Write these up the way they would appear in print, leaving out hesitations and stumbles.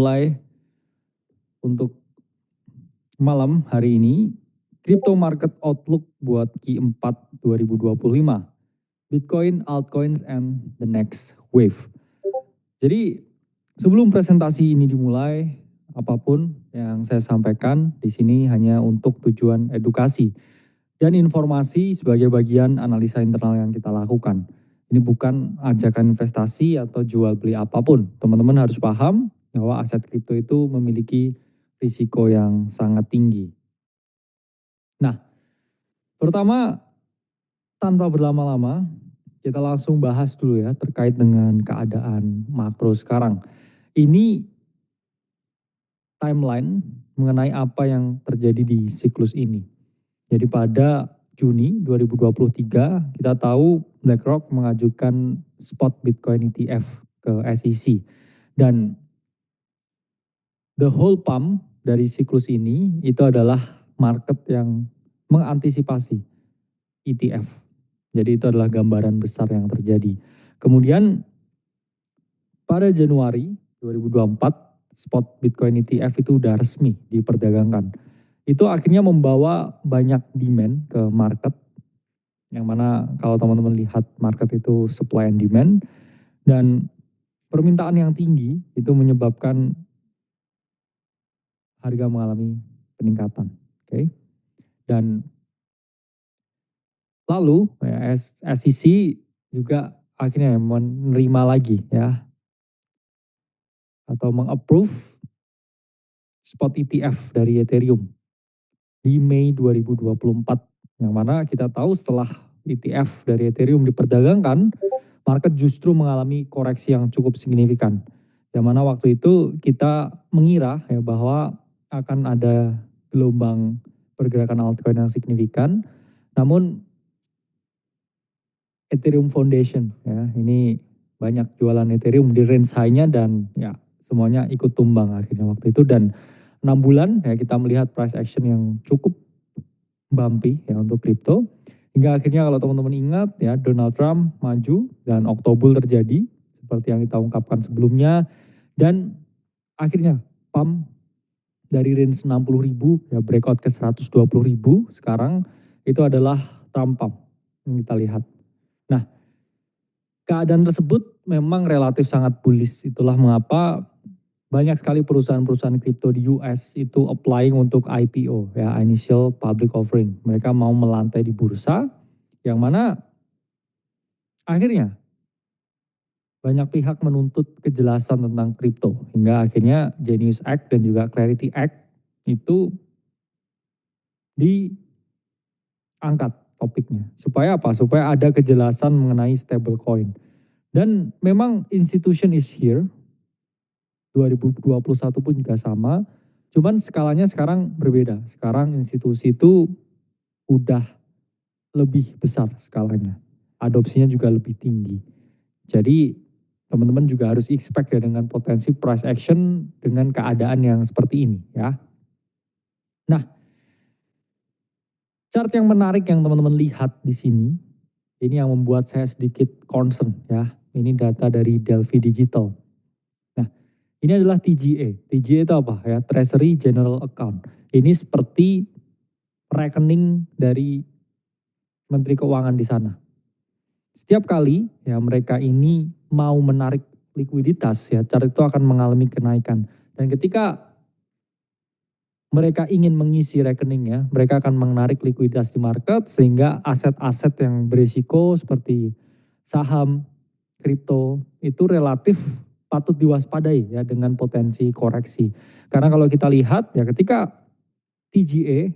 Mulai untuk malam hari ini, crypto market outlook buat Q4 2025, Bitcoin, altcoins, and the next wave. Jadi sebelum presentasi ini dimulai, apapun yang saya sampaikan di sini hanya untuk tujuan edukasi dan informasi sebagai bagian analisa internal yang kita lakukan. Ini bukan ajakan investasi atau jual beli apapun. Teman-teman harus paham bahwa aset kripto itu memiliki risiko yang sangat tinggi. Nah, pertama, tanpa berlama-lama, kita langsung bahas dulu ya terkait dengan keadaan makro sekarang. Ini timeline mengenai apa yang terjadi di siklus ini. Jadi pada Juni 2023 kita tahu BlackRock mengajukan spot Bitcoin ETF ke SEC dan the whole pump dari siklus ini itu adalah market yang mengantisipasi ETF. Jadi itu adalah gambaran besar yang terjadi. Kemudian pada Januari 2024 spot Bitcoin ETF itu udah resmi diperdagangkan. Itu akhirnya membawa banyak demand ke market, yang mana kalau teman-teman lihat market itu supply and demand, dan permintaan yang tinggi itu menyebabkan harga mengalami peningkatan. Oke. Dan lalu ya, SEC juga akhirnya menerima lagi ya atau mengapprove spot ETF dari Ethereum di Mei 2024, yang mana kita tahu setelah ETF dari Ethereum diperdagangkan, market justru mengalami koreksi yang cukup signifikan. Yang mana waktu itu kita mengira ya bahwa akan ada gelombang pergerakan altcoin yang signifikan, namun Ethereum Foundation ya ini banyak jualan Ethereum di range high-nya dan ya semuanya ikut tumbang akhirnya waktu itu, dan 6 bulan ya kita melihat price action yang cukup bumpy ya untuk kripto. Hingga akhirnya kalau teman-teman ingat ya Donald Trump maju dan Oktober terjadi seperti yang kita ungkapkan sebelumnya, dan akhirnya pump dari range 60.000 ya breakout ke 120.000, sekarang itu adalah Trump pump yang kita lihat. Nah, keadaan tersebut memang relatif sangat bullish, itulah mengapa banyak sekali perusahaan-perusahaan kripto di US itu applying untuk IPO ya, initial public offering. Mereka mau melantai di bursa, yang mana akhirnya banyak pihak menuntut kejelasan tentang kripto, hingga akhirnya Genius Act dan juga Clarity Act itu diangkat topiknya. Supaya apa? Supaya ada kejelasan mengenai stablecoin. Dan memang institution is here, 2021 pun juga sama, cuman skalanya sekarang berbeda. Sekarang institusi itu udah lebih besar skalanya, adopsinya juga lebih tinggi. Jadi teman-teman juga harus expect ya dengan potensi price action dengan keadaan yang seperti ini ya. Nah, chart yang menarik yang teman-teman lihat di sini, ini yang membuat saya sedikit concern ya. Ini data dari Delphi Digital. Nah, ini adalah TGA. TGA itu apa ya? Treasury General Account. Ini seperti rekening dari Menteri Keuangan di sana. Setiap kali ya mereka ini mau menarik likuiditas ya, chart itu akan mengalami kenaikan. Dan ketika mereka ingin mengisi rekening ya, mereka akan menarik likuiditas di market sehingga aset-aset yang berisiko seperti saham, kripto itu relatif patut diwaspadai ya dengan potensi koreksi. Karena kalau kita lihat ya ketika TGA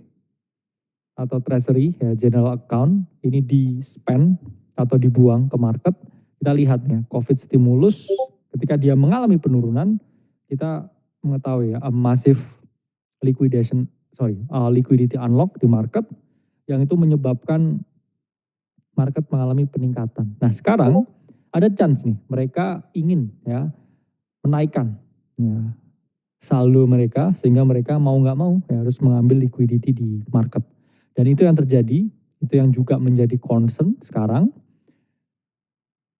atau treasury ya general account ini di spend atau dibuang ke market, kita lihat ya COVID stimulus ketika dia mengalami penurunan, kita mengetahui ya massive liquidity unlock di market yang itu menyebabkan market mengalami peningkatan. Nah sekarang ada chance nih mereka ingin ya menaikkan ya saldo mereka sehingga mereka mau nggak mau ya harus mengambil liquidity di market. Dan itu yang terjadi, itu yang juga menjadi concern sekarang.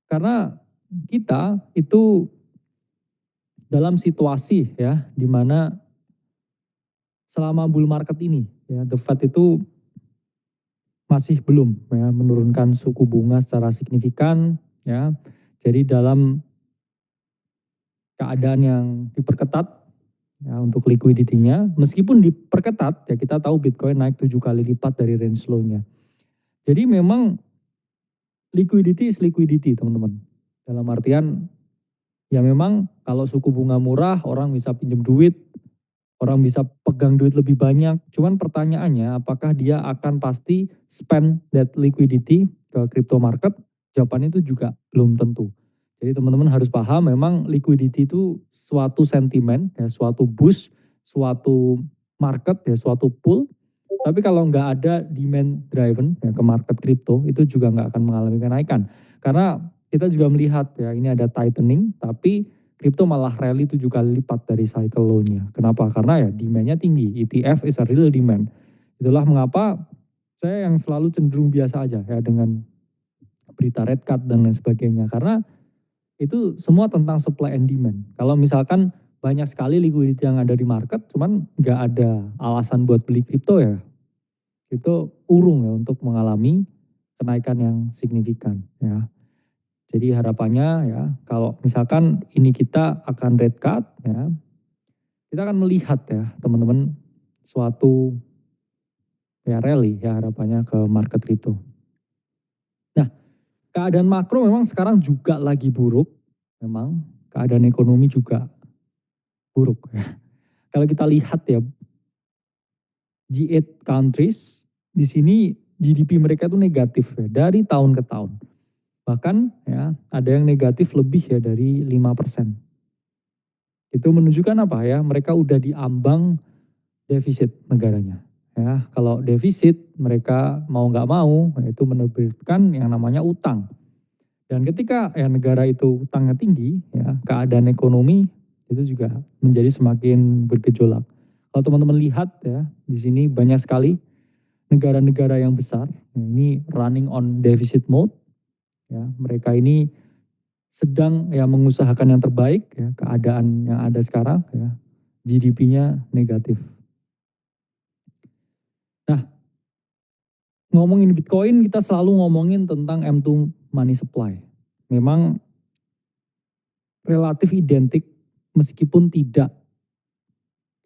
Karena kita itu dalam situasi ya di mana selama bull market ini ya The Fed itu masih belum ya menurunkan suku bunga secara signifikan ya. Jadi dalam keadaan yang diperketat ya untuk liquidity-nya, meskipun diperketat ya kita tahu Bitcoin naik 7 kali lipat dari range low-nya. Jadi memang liquidity is liquidity teman-teman. Dalam artian ya memang kalau suku bunga murah orang bisa pinjam duit, orang bisa pegang duit lebih banyak. Cuman pertanyaannya apakah dia akan pasti spend that liquidity ke crypto market? Jawabannya itu juga belum tentu. Jadi teman-teman harus paham memang liquidity itu suatu sentimen, ya, suatu boost, suatu market, ya, suatu pool. Tapi kalau nggak ada demand driven ya, ke market crypto itu juga nggak akan mengalami kenaikan. Karena kita juga melihat ya ini ada tightening tapi kripto malah rally 7 kali lipat dari cycle low-nya. Kenapa? Karena ya demand-nya tinggi. ETF is a real demand. Itulah mengapa saya yang selalu cenderung biasa aja ya dengan berita red card dan lain sebagainya. Karena itu semua tentang supply and demand. Kalau misalkan banyak sekali liquidity yang ada di market, cuman nggak ada alasan buat beli kripto ya, itu urung ya untuk mengalami kenaikan yang signifikan ya. Jadi harapannya ya kalau misalkan ini kita akan red card ya, kita akan melihat ya teman-teman suatu ya rally ya harapannya ke market crypto. Nah, keadaan makro memang sekarang juga lagi buruk, memang keadaan ekonomi juga buruk ya. Kalau kita lihat ya G8 countries di sini GDP mereka itu negatif ya dari tahun ke tahun. Bahkan ya ada yang negatif lebih ya dari 5%. Itu menunjukkan apa ya? Mereka udah diambang defisit negaranya. Ya, kalau defisit mereka mau nggak mau itu menerbitkan yang namanya utang. Dan ketika ya negara itu utangnya tinggi, ya keadaan ekonomi itu juga menjadi semakin bergejolak. Kalau teman-teman lihat ya di sini banyak sekali negara-negara yang besar, ya, ini running on deficit mode. Ya, mereka ini sedang ya mengusahakan yang terbaik ya keadaan yang ada sekarang ya GDP-nya negatif. Nah, ngomongin Bitcoin kita selalu ngomongin tentang M2 money supply. Memang relatif identik meskipun tidak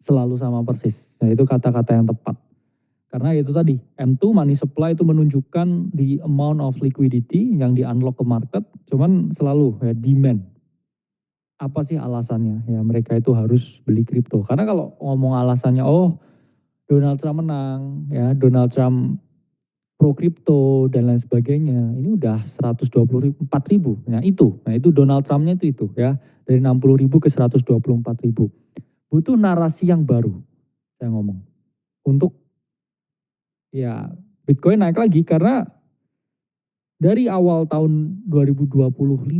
selalu sama persis. Nah, itu kata-kata yang tepat. Karena itu tadi, M2 money supply itu menunjukkan the amount of liquidity yang di-unlock ke market, cuman selalu ya demand. Apa sih alasannya? Ya mereka itu harus beli kripto. Karena kalau ngomong alasannya, oh Donald Trump menang, ya Donald Trump pro kripto dan lain sebagainya, ini udah 124.000. Nah itu Donald Trumpnya itu ya, dari 60.000 ke 124.000. Butuh narasi yang baru, saya ngomong. Untuk ya Bitcoin naik lagi karena dari awal tahun 2025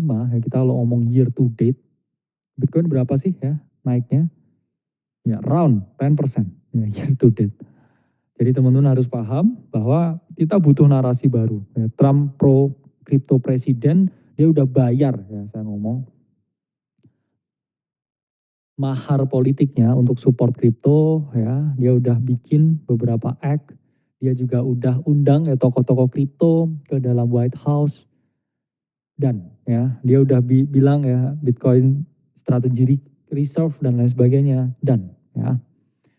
ya kita kalau ngomong year to date, Bitcoin berapa sih ya naiknya? Ya around 10% ya year to date. Jadi teman-teman harus paham bahwa kita butuh narasi baru. Ya, Trump pro kripto presiden, dia udah bayar ya saya ngomong mahar politiknya untuk support kripto ya. Dia udah bikin beberapa act, dia juga udah undang ya tokoh-tokoh kripto ke dalam White House dan ya dia udah bilang ya Bitcoin strategy reserve dan lain sebagainya dan ya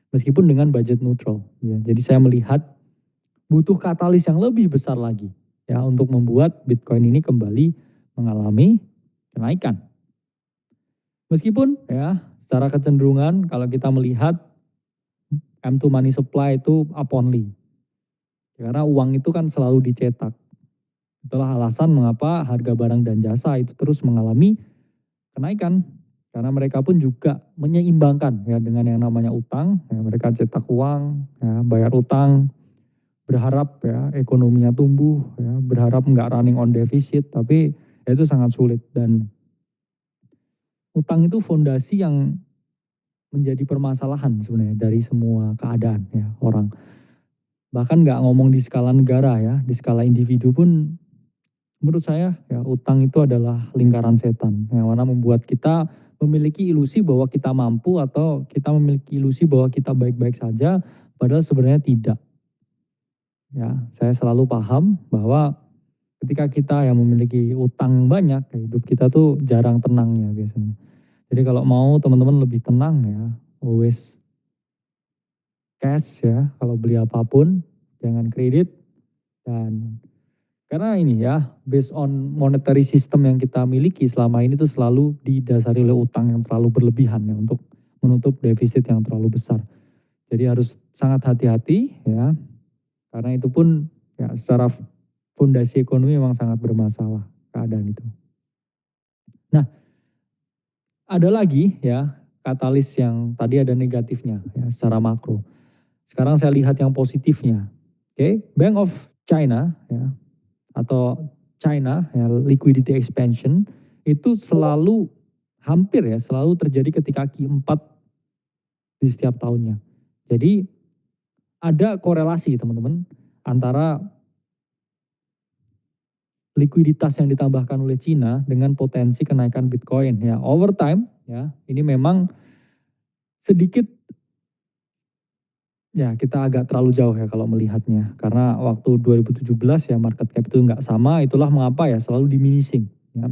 meskipun dengan budget neutral ya. Jadi saya melihat butuh katalis yang lebih besar lagi ya untuk membuat Bitcoin ini kembali mengalami kenaikan. Meskipun ya secara kecenderungan kalau kita melihat M2 money supply itu up only. Karena uang itu kan selalu dicetak. Itulah alasan mengapa harga barang dan jasa itu terus mengalami kenaikan. Karena mereka pun juga menyeimbangkan ya dengan yang namanya utang. Ya, mereka cetak uang, ya, bayar utang, berharap ya ekonominya tumbuh, ya, berharap nggak running on defisit. Tapi ya itu sangat sulit dan utang itu fondasi yang menjadi permasalahan sebenarnya dari semua keadaan ya orang. Bahkan nggak ngomong di skala negara ya, di skala individu pun menurut saya ya utang itu adalah lingkaran setan yang mana membuat kita memiliki ilusi bahwa kita mampu atau kita memiliki ilusi bahwa kita baik-baik saja, padahal sebenarnya tidak. Ya, saya selalu paham bahwa ketika kita yang memiliki utang banyak, hidup kita tuh jarang tenang ya biasanya. Jadi kalau mau teman-teman lebih tenang ya, always cash ya, kalau beli apapun, jangan kredit. Dan karena ini ya, based on monetary system yang kita miliki selama ini tuh selalu didasari oleh utang yang terlalu berlebihan ya untuk menutup defisit yang terlalu besar. Jadi harus sangat hati-hati ya, karena itu pun ya secara fondasi ekonomi memang sangat bermasalah keadaan itu. Nah, ada lagi ya katalis yang tadi ada negatifnya ya secara makro. Sekarang saya lihat yang positifnya. Oke, Bank of China ya atau China ya, liquidity expansion itu selalu hampir ya selalu terjadi ketika Q4 di setiap tahunnya. Jadi ada korelasi teman-teman antara likuiditas yang ditambahkan oleh Cina dengan potensi kenaikan Bitcoin ya over time ya ini memang sedikit ya kita agak terlalu jauh ya kalau melihatnya karena waktu 2017 ya market cap itu nggak sama itulah mengapa ya selalu diminishing ya.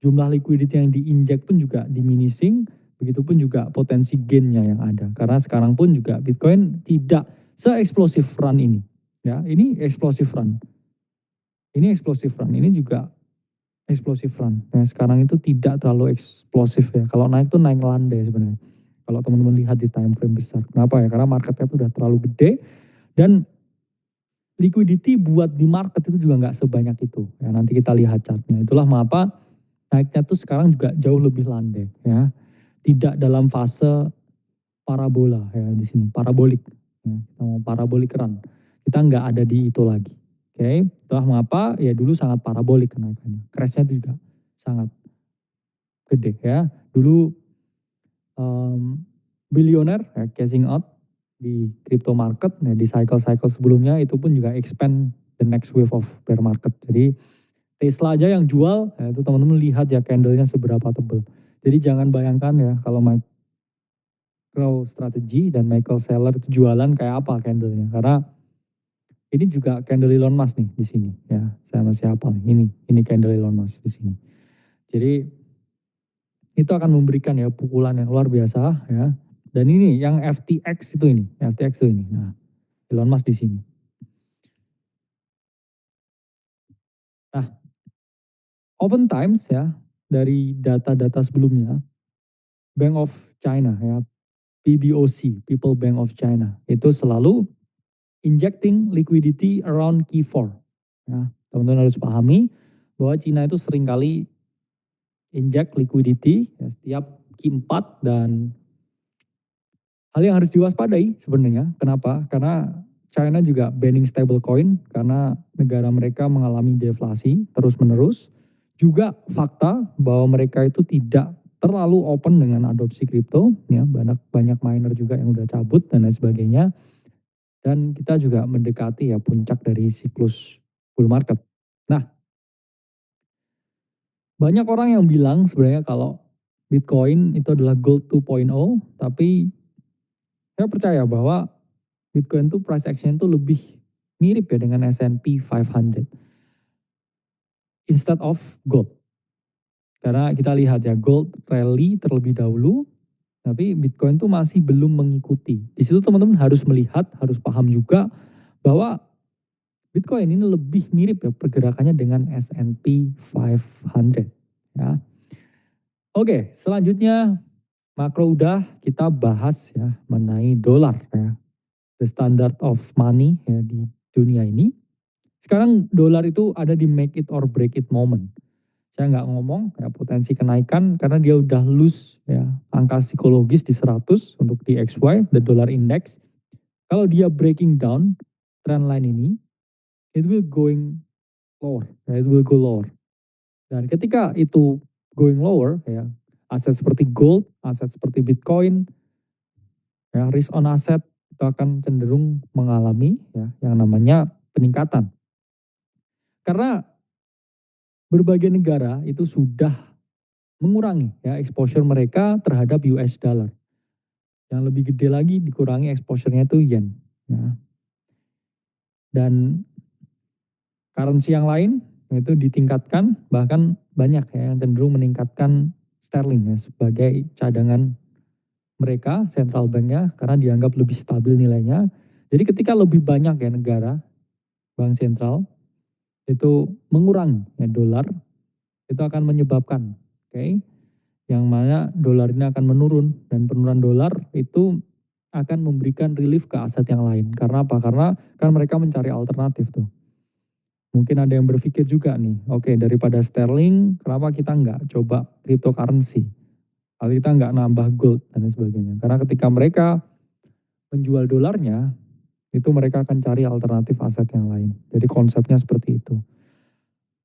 Jumlah liquidity yang diinjek pun juga diminishing, begitupun juga potensi gainnya yang ada. Karena sekarang pun juga Bitcoin tidak se-eksplosif run ini. Ya, ini explosive run. Ini explosive run. Ini juga explosive run. Nah, sekarang itu tidak terlalu eksplosif ya. Kalau naik tuh naik landai sebenarnya. Kalau teman-teman lihat di time frame besar. Kenapa ya? Karena market cap udah terlalu gede dan liquidity buat di market itu juga nggak sebanyak itu. Ya, nanti kita lihat chartnya. Itulah mengapa naiknya tuh sekarang juga jauh lebih landai ya. Tidak dalam fase parabola ya di sini, parabolik. Ya, kita mau parabolik run. Kita nggak ada di itu lagi. Oke, itulah mengapa ya dulu sangat parabolik kenaikannya. Crashnya itu juga sangat gede ya. Dulu bilioner ya, cashing out di crypto market, nah di cycle-cycle sebelumnya itu pun juga expand the next wave of bear market. Jadi Tesla aja yang jual, ya itu teman-teman lihat ya candlenya seberapa tebal. Jadi jangan bayangkan ya kalau MicroStrategy dan Michael Saylor itu jualan kayak apa candlenya. Karena ini juga candle Elon Musk nih di sini ya. Saya masih hafal nih. Ini candle Elon Musk di sini. Jadi itu akan memberikan ya pukulan yang luar biasa ya. Dan ini yang FTX itu ini, FTX itu ini. Nah, Elon Musk di sini. Nah, open times ya dari data-data sebelumnya Bank of China ya, PBOC, People Bank of China, itu selalu injecting liquidity around Q4. Ya, teman-teman harus pahami bahwa Cina itu seringkali inject liquidity ya, setiap Q4 dan hal yang harus diwaspadai sebenarnya. Kenapa? Karena China juga banning stablecoin karena negara mereka mengalami deflasi terus-menerus. Juga fakta bahwa mereka itu tidak terlalu open dengan adopsi kripto, ya banyak banyak miner juga yang udah cabut dan lain sebagainya. Dan kita juga mendekati ya puncak dari siklus bull market. Nah, banyak orang yang bilang sebenarnya kalau Bitcoin itu adalah gold 2.0, tapi saya percaya bahwa Bitcoin tuh price action tuh lebih mirip ya dengan S&P 500 instead of gold. Karena kita lihat ya gold rally terlebih dahulu, tapi Bitcoin tuh masih belum mengikuti. Di situ teman-teman harus melihat, harus paham juga bahwa Bitcoin ini lebih mirip ya pergerakannya dengan S&P 500 ya. Oke, selanjutnya makro udah kita bahas ya mengenai dolar ya. The standard of money ya di dunia ini. Sekarang dolar itu ada di make it or break it moment. Saya nggak ngomong ya potensi kenaikan karena dia udah lose ya angka psikologis di 100 untuk di XY, the dollar index. Kalau dia breaking down trend line ini, it will going lower, ya, it will go lower. Dan ketika itu going lower ya, aset seperti gold, aset seperti Bitcoin, ya risk on asset itu akan cenderung mengalami ya yang namanya peningkatan. Karena berbagai negara itu sudah mengurangi ya exposure mereka terhadap US dollar. Yang lebih gede lagi dikurangi exposure-nya itu yen ya. Dan currency yang lain itu ditingkatkan, bahkan banyak ya yang cenderung meningkatkan sterling ya sebagai cadangan mereka, central bank-nya, karena dianggap lebih stabil nilainya. Jadi ketika lebih banyak ya negara, bank sentral itu mengurangi ya dolar, itu akan menyebabkan, oke, yang mana dolar ini akan menurun, dan penurunan dolar itu akan memberikan relief ke aset yang lain. Karena apa? Karena kan mereka mencari alternatif tuh. Mungkin ada yang berpikir juga nih, oke, daripada sterling, kenapa kita nggak coba cryptocurrency? Kalau kita nggak nambah gold dan lain sebagainya. Karena ketika mereka menjual dolarnya, itu mereka akan cari alternatif aset yang lain. Jadi konsepnya seperti itu.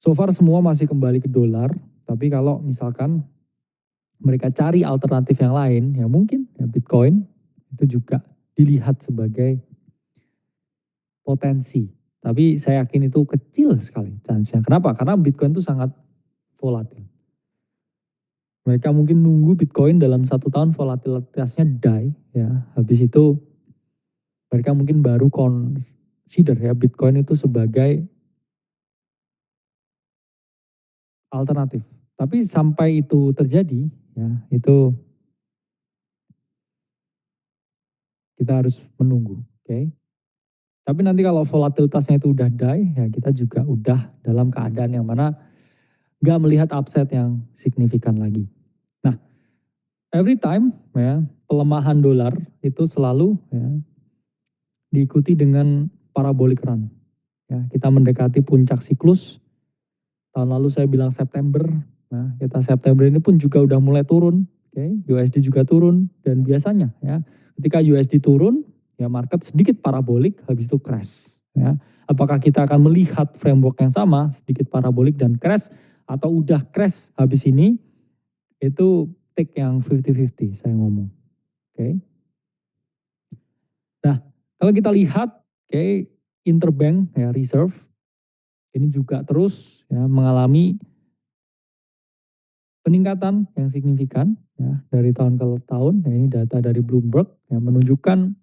So far semua masih kembali ke dolar, tapi kalau misalkan mereka cari alternatif yang lain, ya mungkin ya Bitcoin itu juga dilihat sebagai potensi. Tapi saya yakin itu kecil sekali chance-nya. Kenapa? Karena Bitcoin itu sangat volatil. Mereka mungkin nunggu Bitcoin dalam 1 tahun volatilitasnya die, ya. Habis itu mereka mungkin baru consider ya Bitcoin itu sebagai alternatif. Tapi sampai itu terjadi, ya itu kita harus menunggu, oke. Tapi nanti kalau volatilitasnya itu udah die, ya kita juga udah dalam keadaan yang mana nggak melihat upside yang signifikan lagi. Nah, every time ya pelemahan dolar itu selalu ya diikuti dengan parabolic run. Ya, kita mendekati puncak siklus. Tahun lalu saya bilang September. Nah, kita September ini pun juga udah mulai turun. Oke, USD juga turun, dan biasanya ya ketika USD turun, ya market sedikit parabolik, habis itu crash. Ya, apakah kita akan melihat framework yang sama, sedikit parabolik dan crash, atau udah crash habis ini? Itu take yang 50-50 saya ngomong. Oke. Nah, kalau kita lihat, oke, interbank ya reserve ini juga terus ya mengalami peningkatan yang signifikan ya dari tahun ke tahun. Ya, ini data dari Bloomberg yang menunjukkan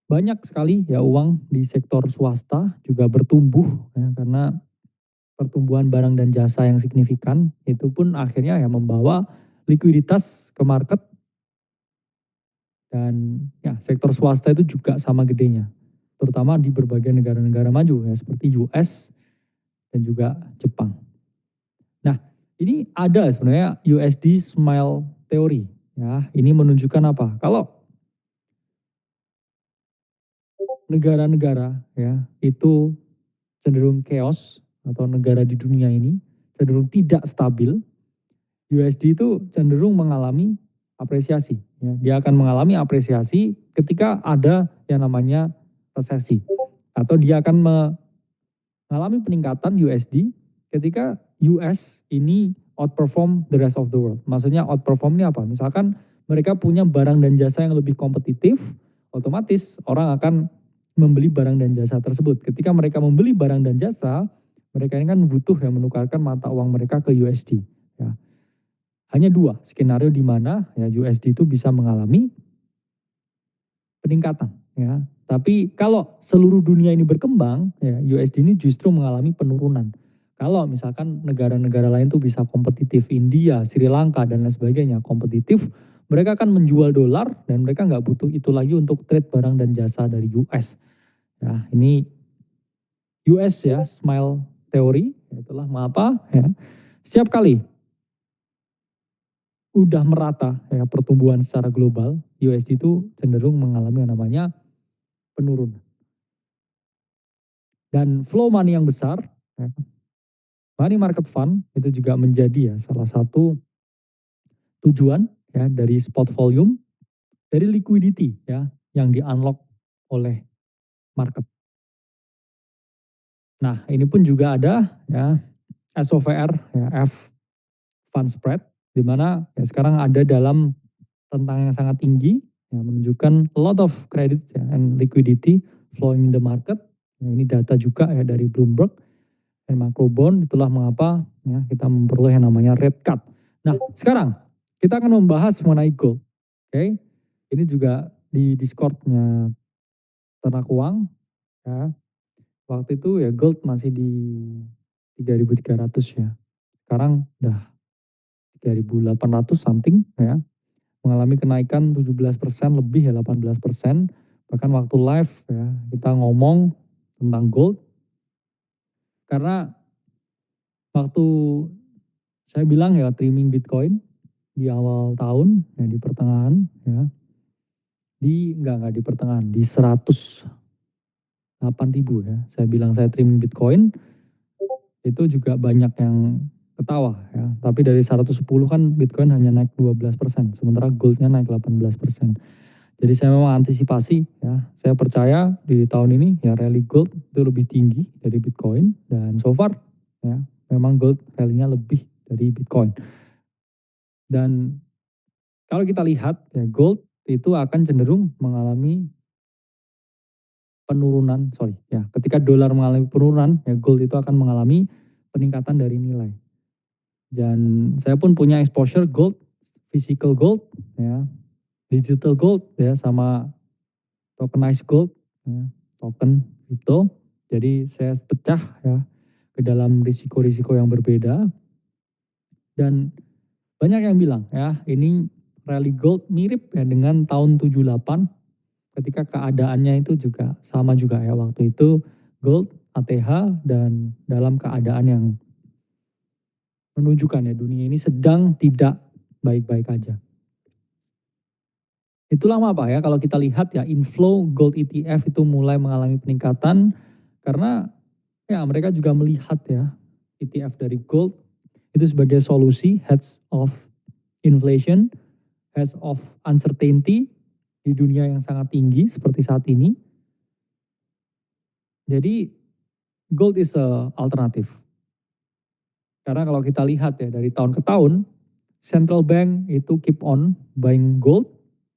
banyak sekali ya uang di sektor swasta juga bertumbuh ya, karena pertumbuhan barang dan jasa yang signifikan itu pun akhirnya ya membawa likuiditas ke market. Dan ya sektor swasta itu juga sama gedenya, terutama di berbagai negara-negara maju ya seperti US dan juga Jepang. Nah, ini ada sebenarnya USD Smile Theory ya. Ini menunjukkan apa? Kalau negara-negara ya itu cenderung chaos, atau negara di dunia ini cenderung tidak stabil, USD itu cenderung mengalami apresiasi ya. Dia akan mengalami apresiasi ketika ada yang namanya resesi, atau dia akan mengalami peningkatan USD ketika US ini outperform the rest of the world. Maksudnya outperform ini apa? Misalkan mereka punya barang dan jasa yang lebih kompetitif, otomatis orang akan membeli barang dan jasa tersebut. Ketika mereka membeli barang dan jasa, mereka ini kan butuh yang menukarkan mata uang mereka ke USD. Ya. Hanya dua skenario di mana ya USD itu bisa mengalami peningkatan ya. Tapi kalau seluruh dunia ini berkembang, ya USD ini justru mengalami penurunan. Kalau misalkan negara-negara lain tuh bisa kompetitif, India, Sri Lanka dan lain sebagainya kompetitif, mereka akan menjual dolar dan mereka nggak butuh itu lagi untuk trade barang dan jasa dari US. Ya, ini US ya, Smile Theory, itulah mengapa ya. Setiap kali udah merata ya pertumbuhan secara global, USD itu cenderung mengalami yang namanya penurunan. Dan flow money yang besar, ya, money market fund itu juga menjadi ya salah satu tujuan ya dari spot volume, dari liquidity ya yang di-unlock oleh market. Nah, ini pun juga ada ya SOVR ya F fund spread, di mana ya sekarang ada dalam rentang yang sangat tinggi yang menunjukkan a lot of credit ya, and liquidity flowing in the market. Nah, ini data juga ya dari Bloomberg dan macro bond. Itulah mengapa ya kita memperoleh yang namanya rate cut. Nah, sekarang kita akan membahas mengenai gold, oke. Ini juga di Discord-nya Ternak Uang, ya. Waktu itu ya gold masih di 3.300 ya. Sekarang udah 3.800 something ya. Mengalami kenaikan 17% lebih ya, 18%. Bahkan waktu live ya, kita ngomong tentang gold karena waktu saya bilang ya trimming Bitcoin di awal tahun ya, di pertengahan ya, enggak di pertengahan, di 108.000 ya. Saya bilang saya trimming Bitcoin, itu juga banyak yang ketawa ya. Tapi dari 110 kan Bitcoin hanya naik 12%, sementara goldnya naik 18%. Jadi saya memang antisipasi ya. Saya percaya di tahun ini ya rally gold itu lebih tinggi dari Bitcoin dan so far ya memang gold rally-nya lebih dari Bitcoin. Dan kalau kita lihat ya gold itu akan cenderung mengalami penurunan, sorry ya, ketika dolar mengalami penurunan ya gold itu akan mengalami peningkatan dari nilai. Dan saya pun punya exposure gold, physical gold ya, digital gold ya, sama tokenized gold ya, token kripto. Jadi saya pecah ya ke dalam risiko-risiko yang berbeda dan banyak yang bilang ya ini rally gold mirip ya dengan tahun 78 ketika keadaannya itu juga sama juga ya, waktu itu gold, ATH dan dalam keadaan yang menunjukkan ya dunia ini sedang tidak baik-baik aja. Itulah mengapa ya kalau kita lihat ya inflow gold ETF itu mulai mengalami peningkatan karena ya mereka juga melihat ya ETF dari gold itu sebagai solusi hedge of inflation, hedge of uncertainty di dunia yang sangat tinggi seperti saat ini. Jadi gold is a alternative. Karena kalau kita lihat ya dari tahun ke tahun, central bank itu keep on buying gold,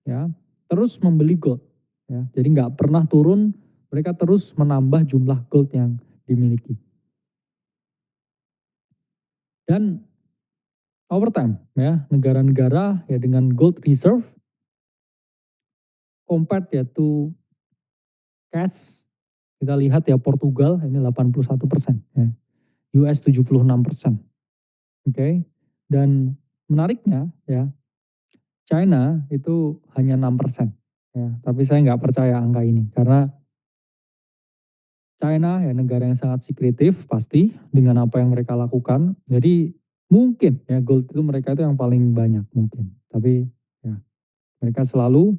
ya, terus membeli gold, ya. Jadi nggak pernah turun, mereka terus menambah jumlah gold yang dimiliki. Dan over time, ya, negara-negara ya dengan gold reserve compared ya to cash, kita lihat ya Portugal ini 81%, ya, US 76%, oke. Dan menariknya ya China itu hanya 6%, ya, tapi saya nggak percaya angka ini karena China ya negara yang sangat sekretif pasti dengan apa yang mereka lakukan. Jadi mungkin ya gold itu mereka itu yang paling banyak mungkin. Tapi ya mereka selalu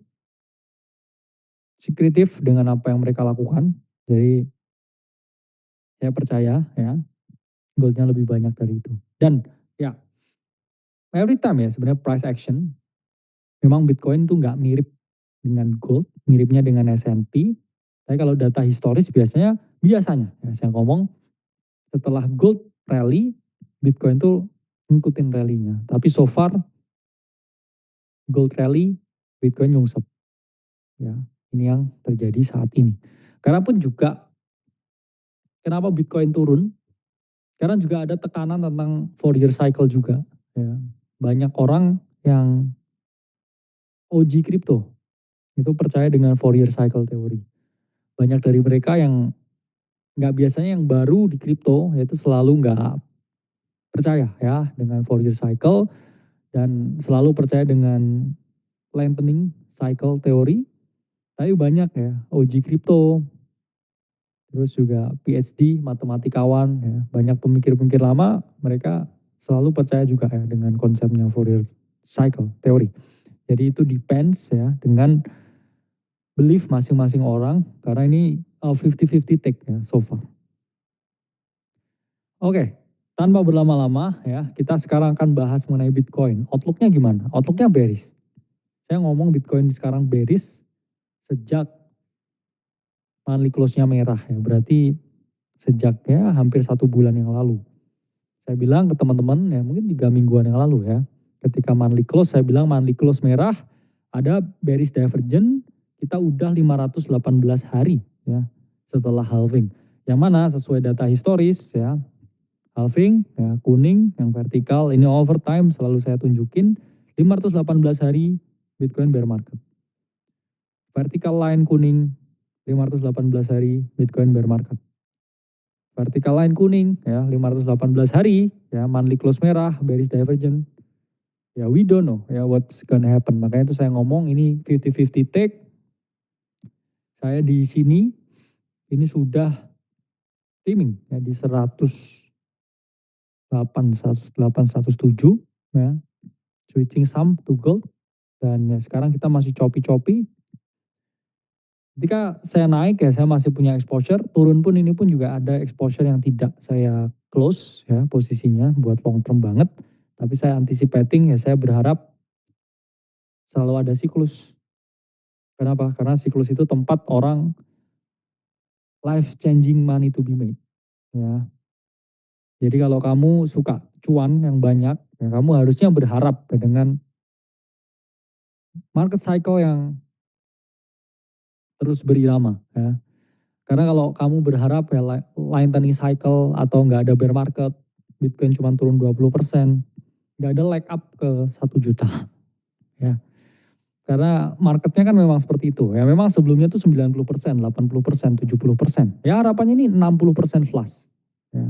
sekretif dengan apa yang mereka lakukan. Jadi saya percaya ya goldnya lebih banyak dari itu. Dan ya every time ya sebenarnya price action memang Bitcoin tuh nggak mirip dengan gold, miripnya dengan S&P. Tapi kalau data historis biasanya ya saya ngomong setelah gold rally, Bitcoin tuh ngikutin rally-nya. Tapi so far gold rally, Bitcoin nyungsep. Ya, ini yang terjadi saat ini. Karena pun juga kenapa Bitcoin turun? Karena juga ada tekanan tentang 4-year cycle juga. Ya. Banyak orang yang OG crypto itu percaya dengan 4-year cycle teori. Banyak dari mereka yang nggak biasanya yang baru di crypto yaitu selalu nggak percaya ya dengan 4-year cycle dan selalu percaya dengan lengthening cycle teori. Tapi banyak ya OG crypto, terus juga PhD matematikawan ya, banyak pemikir-pemikir lama mereka selalu percaya juga ya dengan konsepnya Fourier cycle teori. Jadi itu depends ya dengan belief masing-masing orang karena ini 50-50 take ya so far. Oke, tanpa berlama-lama ya, kita sekarang akan bahas mengenai Bitcoin. Outlook-nya gimana? Outlook-nya bearish. Saya ngomong Bitcoin sekarang bearish sejak monthly close-nya merah ya, berarti sejak ya hampir 1 bulan yang lalu. Saya bilang ke teman-teman ya mungkin 3 mingguan yang lalu ya, ketika monthly close saya bilang monthly close merah, ada bearish divergence, kita udah 518 hari ya setelah halving. Yang mana sesuai data historis ya, halving, ya, kuning yang vertikal, ini overtime selalu saya tunjukin, 518 hari Bitcoin bear market. Vertical line kuning, 518 hari Bitcoin bear market. Vertical line kuning, ya, 518 hari, ya, monthly close merah, bearish divergent. Ya, we don't know, ya, what's gonna happen. Makanya itu saya ngomong ini 50-50 take. Saya di sini, ini sudah timing, ya, di 108, 108, 107, ya, switching some to gold. Dan ya sekarang kita masih choppy-choppy. Ketika saya naik ya saya masih punya exposure, turun pun ini pun juga ada exposure yang tidak saya close ya posisinya buat long term banget. Tapi saya anticipating ya saya berharap selalu ada siklus. Kenapa? Karena siklus itu tempat orang life changing money to be made. Ya. Jadi kalau kamu suka cuan yang banyak, ya kamu harusnya berharap ya, dengan market cycle yang terus berirama ya. Karena kalau kamu berharap ya lengthening cycle atau nggak ada bear market, Bitcoin cuma turun 20%, nggak ada leg up ke 1 juta ya. Karena marketnya kan memang seperti itu. Ya memang sebelumnya tuh 90%, 80%, 70%. Ya harapannya ini 60% flush. Ya.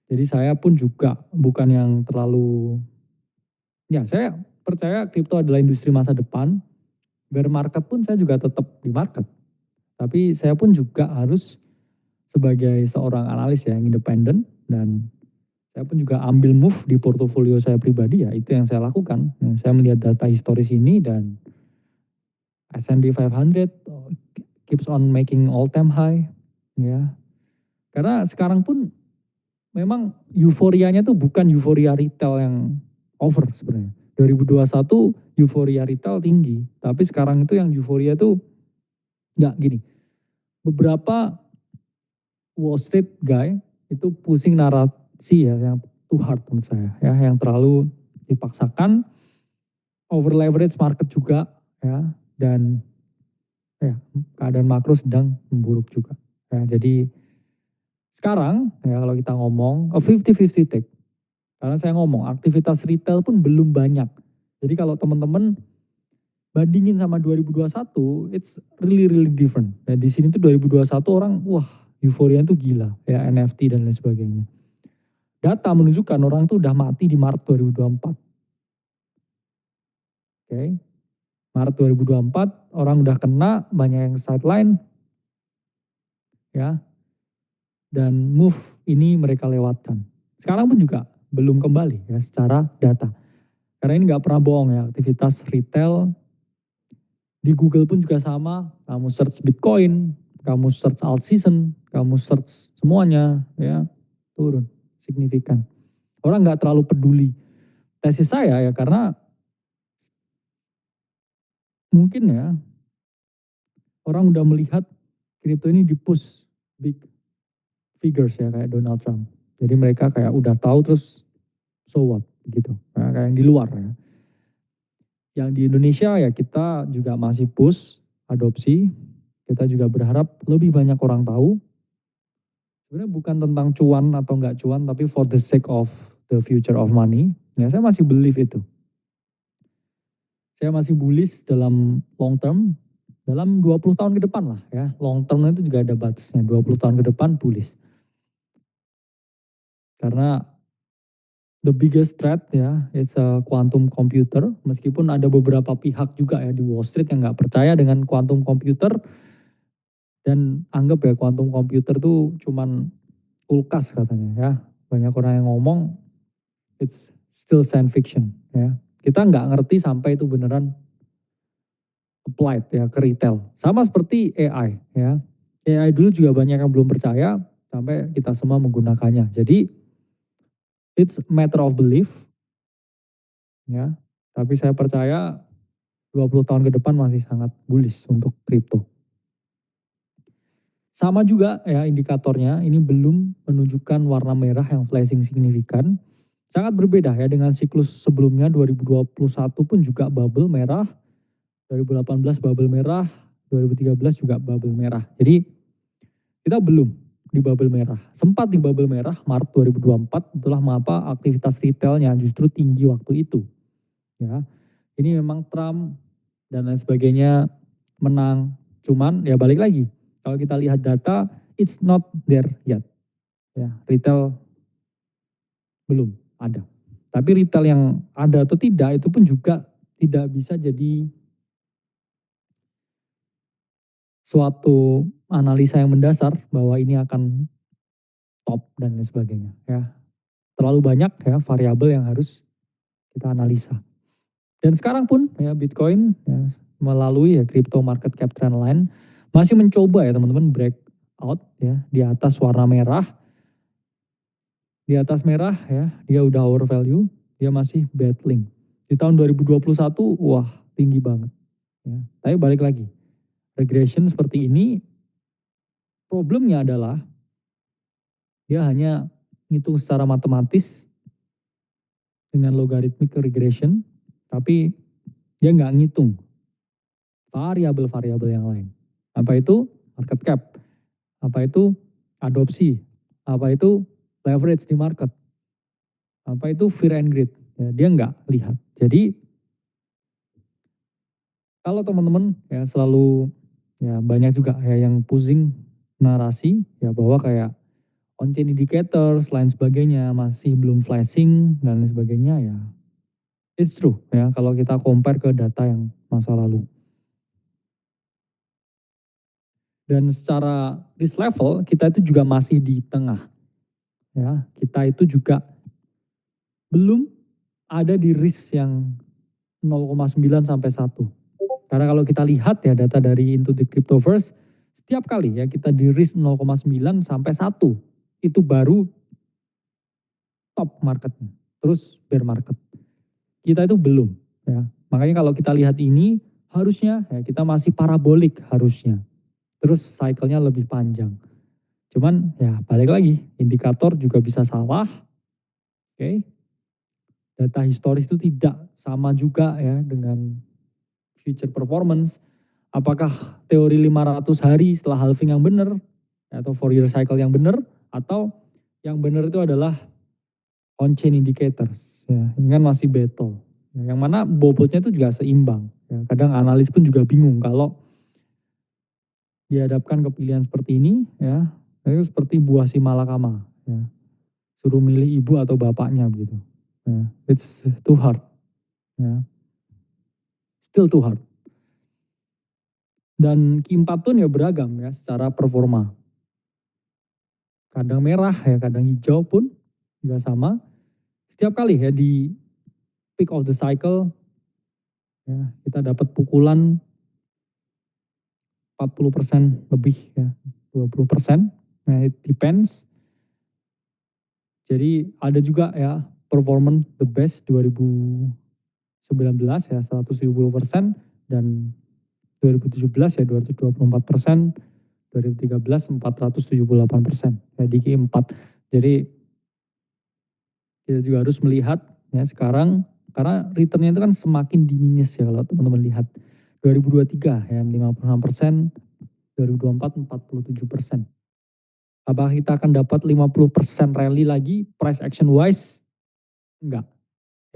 Jadi saya pun juga bukan yang terlalu, ya saya percaya kripto adalah industri masa depan. Bear market pun saya juga tetap di market. Tapi saya pun juga harus sebagai seorang analis ya yang independen dan saya pun juga ambil move di portofolio saya pribadi ya itu yang saya lakukan. Nah, saya melihat data historis ini dan S&P 500 keeps on making all time high ya. Karena sekarang pun memang euforianya tuh bukan euforia retail yang over sebenarnya. 2021 euforia retail tinggi, tapi sekarang itu yang euforia tuh nggak gini. Beberapa Wall Street guy itu pusing narasi ya yang too hard menurut saya ya yang terlalu dipaksakan, over leverage market juga ya dan ya keadaan makro sedang memburuk juga ya. Jadi sekarang ya kalau kita ngomong a 50-50 take, karena saya ngomong aktivitas retail pun belum banyak. Jadi kalau teman-teman bandingin sama 2021, it's really different. Ya, di sini tuh 2021 orang wah euforia itu gila ya NFT dan lain sebagainya. Data menunjukkan orang tuh udah mati di Maret 2024. Oke. Maret 2024 orang udah kena, banyak yang sideline ya. Dan move ini mereka lewatkan. Sekarang pun juga belum kembali ya secara data. Karena ini nggak pernah bohong ya, aktivitas retail di Google pun juga sama. Kamu search Bitcoin, kamu search alt season, kamu search semuanya ya turun signifikan. Orang nggak terlalu peduli. Tesis saya ya karena mungkin ya orang udah melihat kripto ini di-push big figures ya kayak Donald Trump. Jadi mereka kayak udah tahu terus so what gitu. Nah, kayak yang di luar ya. Yang di Indonesia ya kita juga masih push adopsi. Kita juga berharap lebih banyak orang tahu. Sebenarnya bukan tentang cuan atau enggak cuan tapi for the sake of the future of money. Ya saya masih believe itu. Saya masih bullish dalam long term. Dalam 20 tahun ke depan lah ya. Long term itu juga ada batasnya. 20 tahun ke depan bullish. Karena the biggest threat ya, it's a quantum computer. Meskipun ada beberapa pihak juga ya di Wall Street yang nggak percaya dengan quantum computer dan anggap ya quantum computer tuh cuman kulkas katanya ya. Banyak orang yang ngomong it's still science fiction ya. Kita nggak ngerti sampai itu beneran applied ya ke retail. Sama seperti AI ya. AI dulu juga banyak yang belum percaya sampai kita semua menggunakannya. Jadi it's matter of belief ya. Tapi saya percaya 20 tahun ke depan masih sangat bullish untuk kripto. Sama juga ya indikatornya ini belum menunjukkan warna merah yang flashing signifikan. Sangat berbeda ya dengan siklus sebelumnya 2021 pun juga bubble merah, 2018 bubble merah, 2013 juga bubble merah. Jadi kita belum di bubble merah. Sempat di bubble merah Maret 2024, itulah mengapa aktivitas retailnya justru tinggi waktu itu. Ya, ini memang Trump dan lain sebagainya menang. Cuman ya balik lagi, kalau kita lihat data, it's not there yet. Ya, retail belum ada. Tapi retail yang ada atau tidak itu pun juga tidak bisa jadi suatu analisa yang mendasar bahwa ini akan top dan lain sebagainya ya. Terlalu banyak ya variabel yang harus kita analisa. Dan sekarang pun ya Bitcoin ya, melalui ya crypto market cap trendline masih mencoba ya teman-teman breakout ya di atas warna merah. Di atas merah ya, dia udah overvalue, dia masih battling. Di tahun 2021 wah tinggi banget ya. Tapi balik lagi, regression seperti ini problemnya adalah dia hanya ngitung secara matematis dengan logarithmic regression, tapi dia nggak ngitung variabel-variabel yang lain. Apa itu? Market cap. Apa itu? Adopsi. Apa itu? Leverage di market. Apa itu? Fear and greed. Ya, dia nggak lihat. Jadi kalau teman-teman ya selalu ya banyak juga ya yang pusing narasi ya bahwa kayak on-chain indicators lain sebagainya masih belum flashing dan lain sebagainya ya. It's true ya kalau kita compare ke data yang masa lalu. Dan secara risk level kita itu juga masih di tengah. Ya, kita itu juga belum ada di risk yang 0,9 sampai 1. Karena kalau kita lihat ya data dari Into the Cryptoverse, setiap kali ya kita di risk 0,9 sampai 1, itu baru top marketnya. Terus bear market. Kita itu belum ya. Makanya kalau kita lihat ini harusnya ya kita masih parabolik harusnya. Terus cycle-nya lebih panjang. Cuman ya balik lagi, indikator juga bisa salah. Oke. Data historis itu tidak sama juga ya dengan future performance. Apakah teori 500 hari setelah halving yang benar atau 4-year cycle yang benar atau yang benar itu adalah on-chain indicators ya. Ini kan masih battle. Ya, yang mana bobotnya itu juga seimbang. Ya, kadang analis pun juga bingung kalau dihadapkan ke pilihan seperti ini ya, itu seperti buah si malakama ya. Suruh milih ibu atau bapaknya gitu. Ya, it's too hard. Ya. Still too hard. Dan Q4 pun ya beragam ya secara performa. Kadang merah ya, kadang hijau pun juga sama. Setiap kali ya di peak of the cycle ya kita dapat pukulan 40% lebih ya, 20%. Nah, it depends. Jadi ada juga ya performance the best 2019 ya 170% dan 2017 ya 224%, 2013 478% ya di Q4. Jadi kita juga harus melihat ya sekarang karena returnnya itu kan semakin diminis ya kalau teman-teman lihat 2023 ya 56%, 2024 47%. Apakah kita akan dapat 50% rally lagi price action wise? Enggak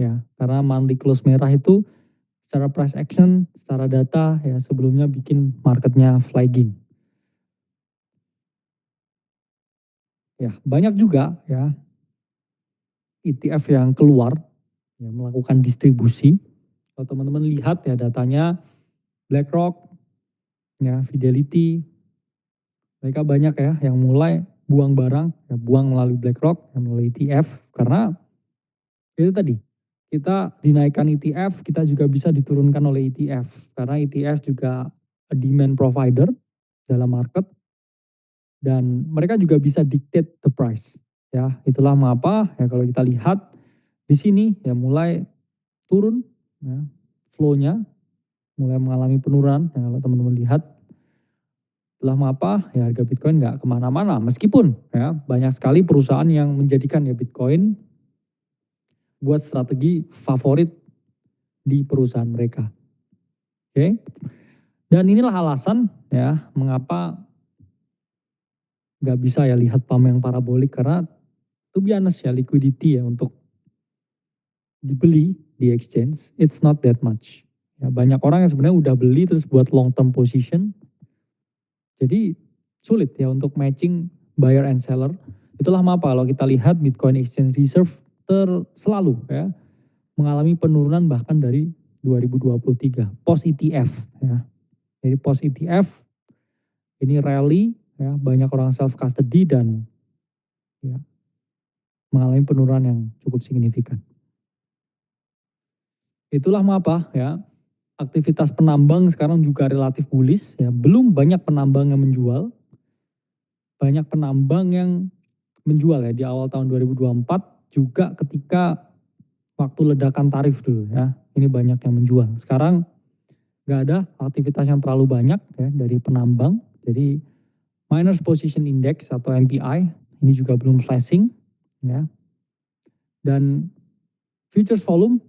ya karena monthly close merah itu secara price action, secara data ya sebelumnya bikin marketnya flagging. Ya banyak juga ya ETF yang keluar ya melakukan distribusi. Kalau teman-teman lihat ya datanya BlackRock, ya Fidelity, mereka banyak ya yang mulai buang barang, ya buang melalui BlackRock, yang melalui ETF karena itu tadi kita dinaikkan ETF, kita juga bisa diturunkan oleh ETF karena ETF juga a demand provider dalam market dan mereka juga bisa dictate the price. Ya, itulah mengapa ya kalau kita lihat di sini ya mulai turun ya, flow-nya mulai mengalami penurunan ya, kalau teman-teman lihat itulah mengapa ya harga Bitcoin nggak kemana-mana meskipun ya banyak sekali perusahaan yang menjadikan ya Bitcoin buat strategi favorit di perusahaan mereka. Oke. Dan inilah alasan ya mengapa nggak bisa ya lihat pump yang parabolik karena to be honest ya liquidity ya untuk dibeli di exchange it's not that much. Ya, banyak orang yang sebenarnya udah beli terus buat long term position. Jadi sulit ya untuk matching buyer and seller. Itulah mengapa kalau kita lihat Bitcoin Exchange Reserve selalu ya mengalami penurunan bahkan dari 2023 post ETF ya. Jadi post ETF ini rally ya banyak orang self custody dan ya mengalami penurunan yang cukup signifikan. Itulah mengapa ya aktivitas penambang sekarang juga relatif bullish ya. Belum banyak penambang yang menjual, banyak penambang yang menjual ya di awal tahun 2024 juga ketika waktu ledakan tarif dulu ya. Ini banyak yang menjual. Sekarang nggak ada aktivitas yang terlalu banyak ya dari penambang. Jadi miners position index atau MPI ini juga belum flashing ya. Dan futures volume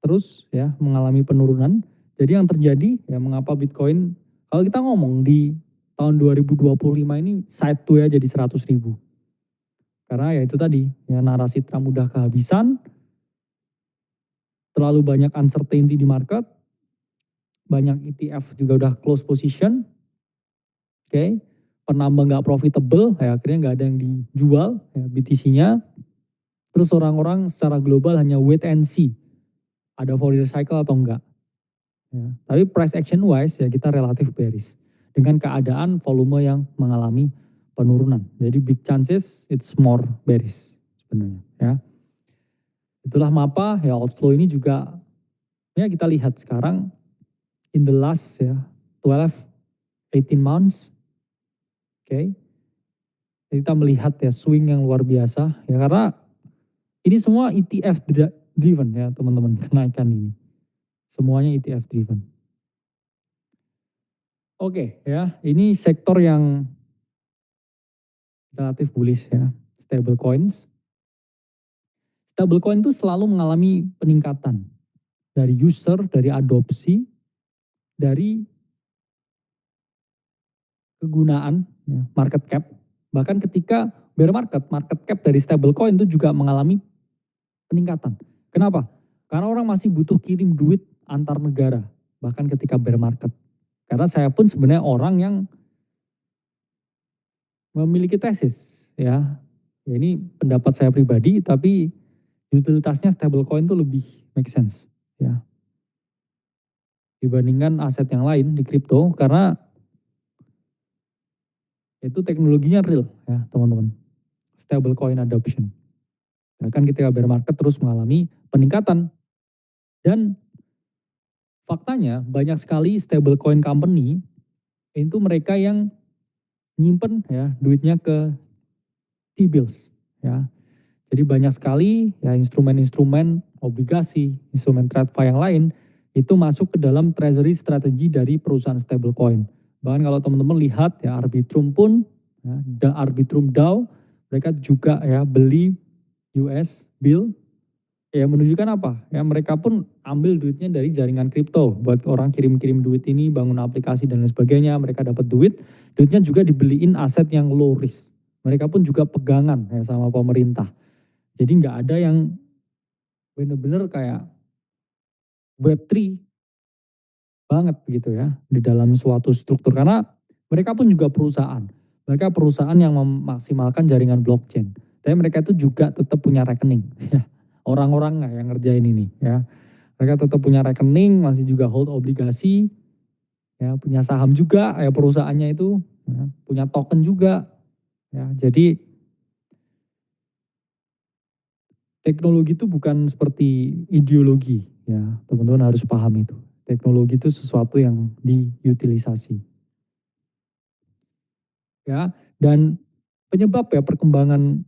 terus ya mengalami penurunan. Jadi yang terjadi ya mengapa Bitcoin kalau kita ngomong di tahun 2025 ini sideway aja di 100.000. Karena ya itu tadi ya narasi Trump udah kehabisan, terlalu banyak uncertainty di market, banyak ETF juga udah close position, oke, penambang nggak profitable, ya akhirnya nggak ada yang dijual ya, BTC-nya. Terus orang-orang secara global hanya wait and see, ada Fourier cycle atau enggak. Ya. Tapi price action wise ya kita relatif bearish dengan keadaan volume yang mengalami penurunan. Jadi big chances it's more bearish sebenarnya ya. Itulah mapa ya outflow ini juga ya kita lihat sekarang in the last ya 12 18 months. Oke. Okay. Kita melihat ya swing yang luar biasa ya karena ini semua ETF driven ya teman-teman kenaikan ini. Semuanya ETF driven. Oke ya, ini sektor yang relatif bullish ya, stable coins. Stablecoin itu selalu mengalami peningkatan dari user, dari adopsi, dari kegunaan, ya, market cap. Bahkan ketika bear market, market cap dari stablecoin itu juga mengalami peningkatan. Kenapa? Karena orang masih butuh kirim duit antar negara, bahkan ketika bear market. Karena saya pun sebenarnya orang yang memiliki tesis, ya. Ya ini pendapat saya pribadi, tapi utilitasnya stablecoin itu lebih make sense, ya. Dibandingkan aset yang lain di kripto, karena itu teknologinya real, ya teman-teman. Stablecoin adoption. Bahkan ketika bear market terus mengalami peningkatan. Dan faktanya banyak sekali stablecoin company itu mereka yang nyimpen ya duitnya ke T-bills ya. Jadi banyak sekali ya instrumen-instrumen obligasi, instrumen TradFi yang lain itu masuk ke dalam treasury strategi dari perusahaan stablecoin. Bahkan kalau teman-teman lihat ya Arbitrum pun ya, Arbitrum DAO mereka juga ya beli US bill ya menunjukkan apa? Ya mereka pun ambil duitnya dari jaringan kripto buat orang kirim-kirim duit ini, bangun aplikasi dan lain sebagainya, mereka dapat duit, duitnya juga dibeliin aset yang low risk. Mereka pun juga pegangan ya sama pemerintah. Jadi nggak ada yang bener-bener kayak Web3 banget gitu ya di dalam suatu struktur karena mereka pun juga perusahaan. Mereka perusahaan yang memaksimalkan jaringan blockchain. Tapi mereka itu juga tetap punya rekening ya. Orang-orang nggak yang ngerjain ini ya. Mereka tetap punya rekening, masih juga hold obligasi, ya punya saham juga ya perusahaannya itu, ya, punya token juga. Ya, jadi teknologi itu bukan seperti ideologi ya, teman-teman harus paham itu. Teknologi itu sesuatu yang diutilisasi. Ya, dan penyebab ya perkembangan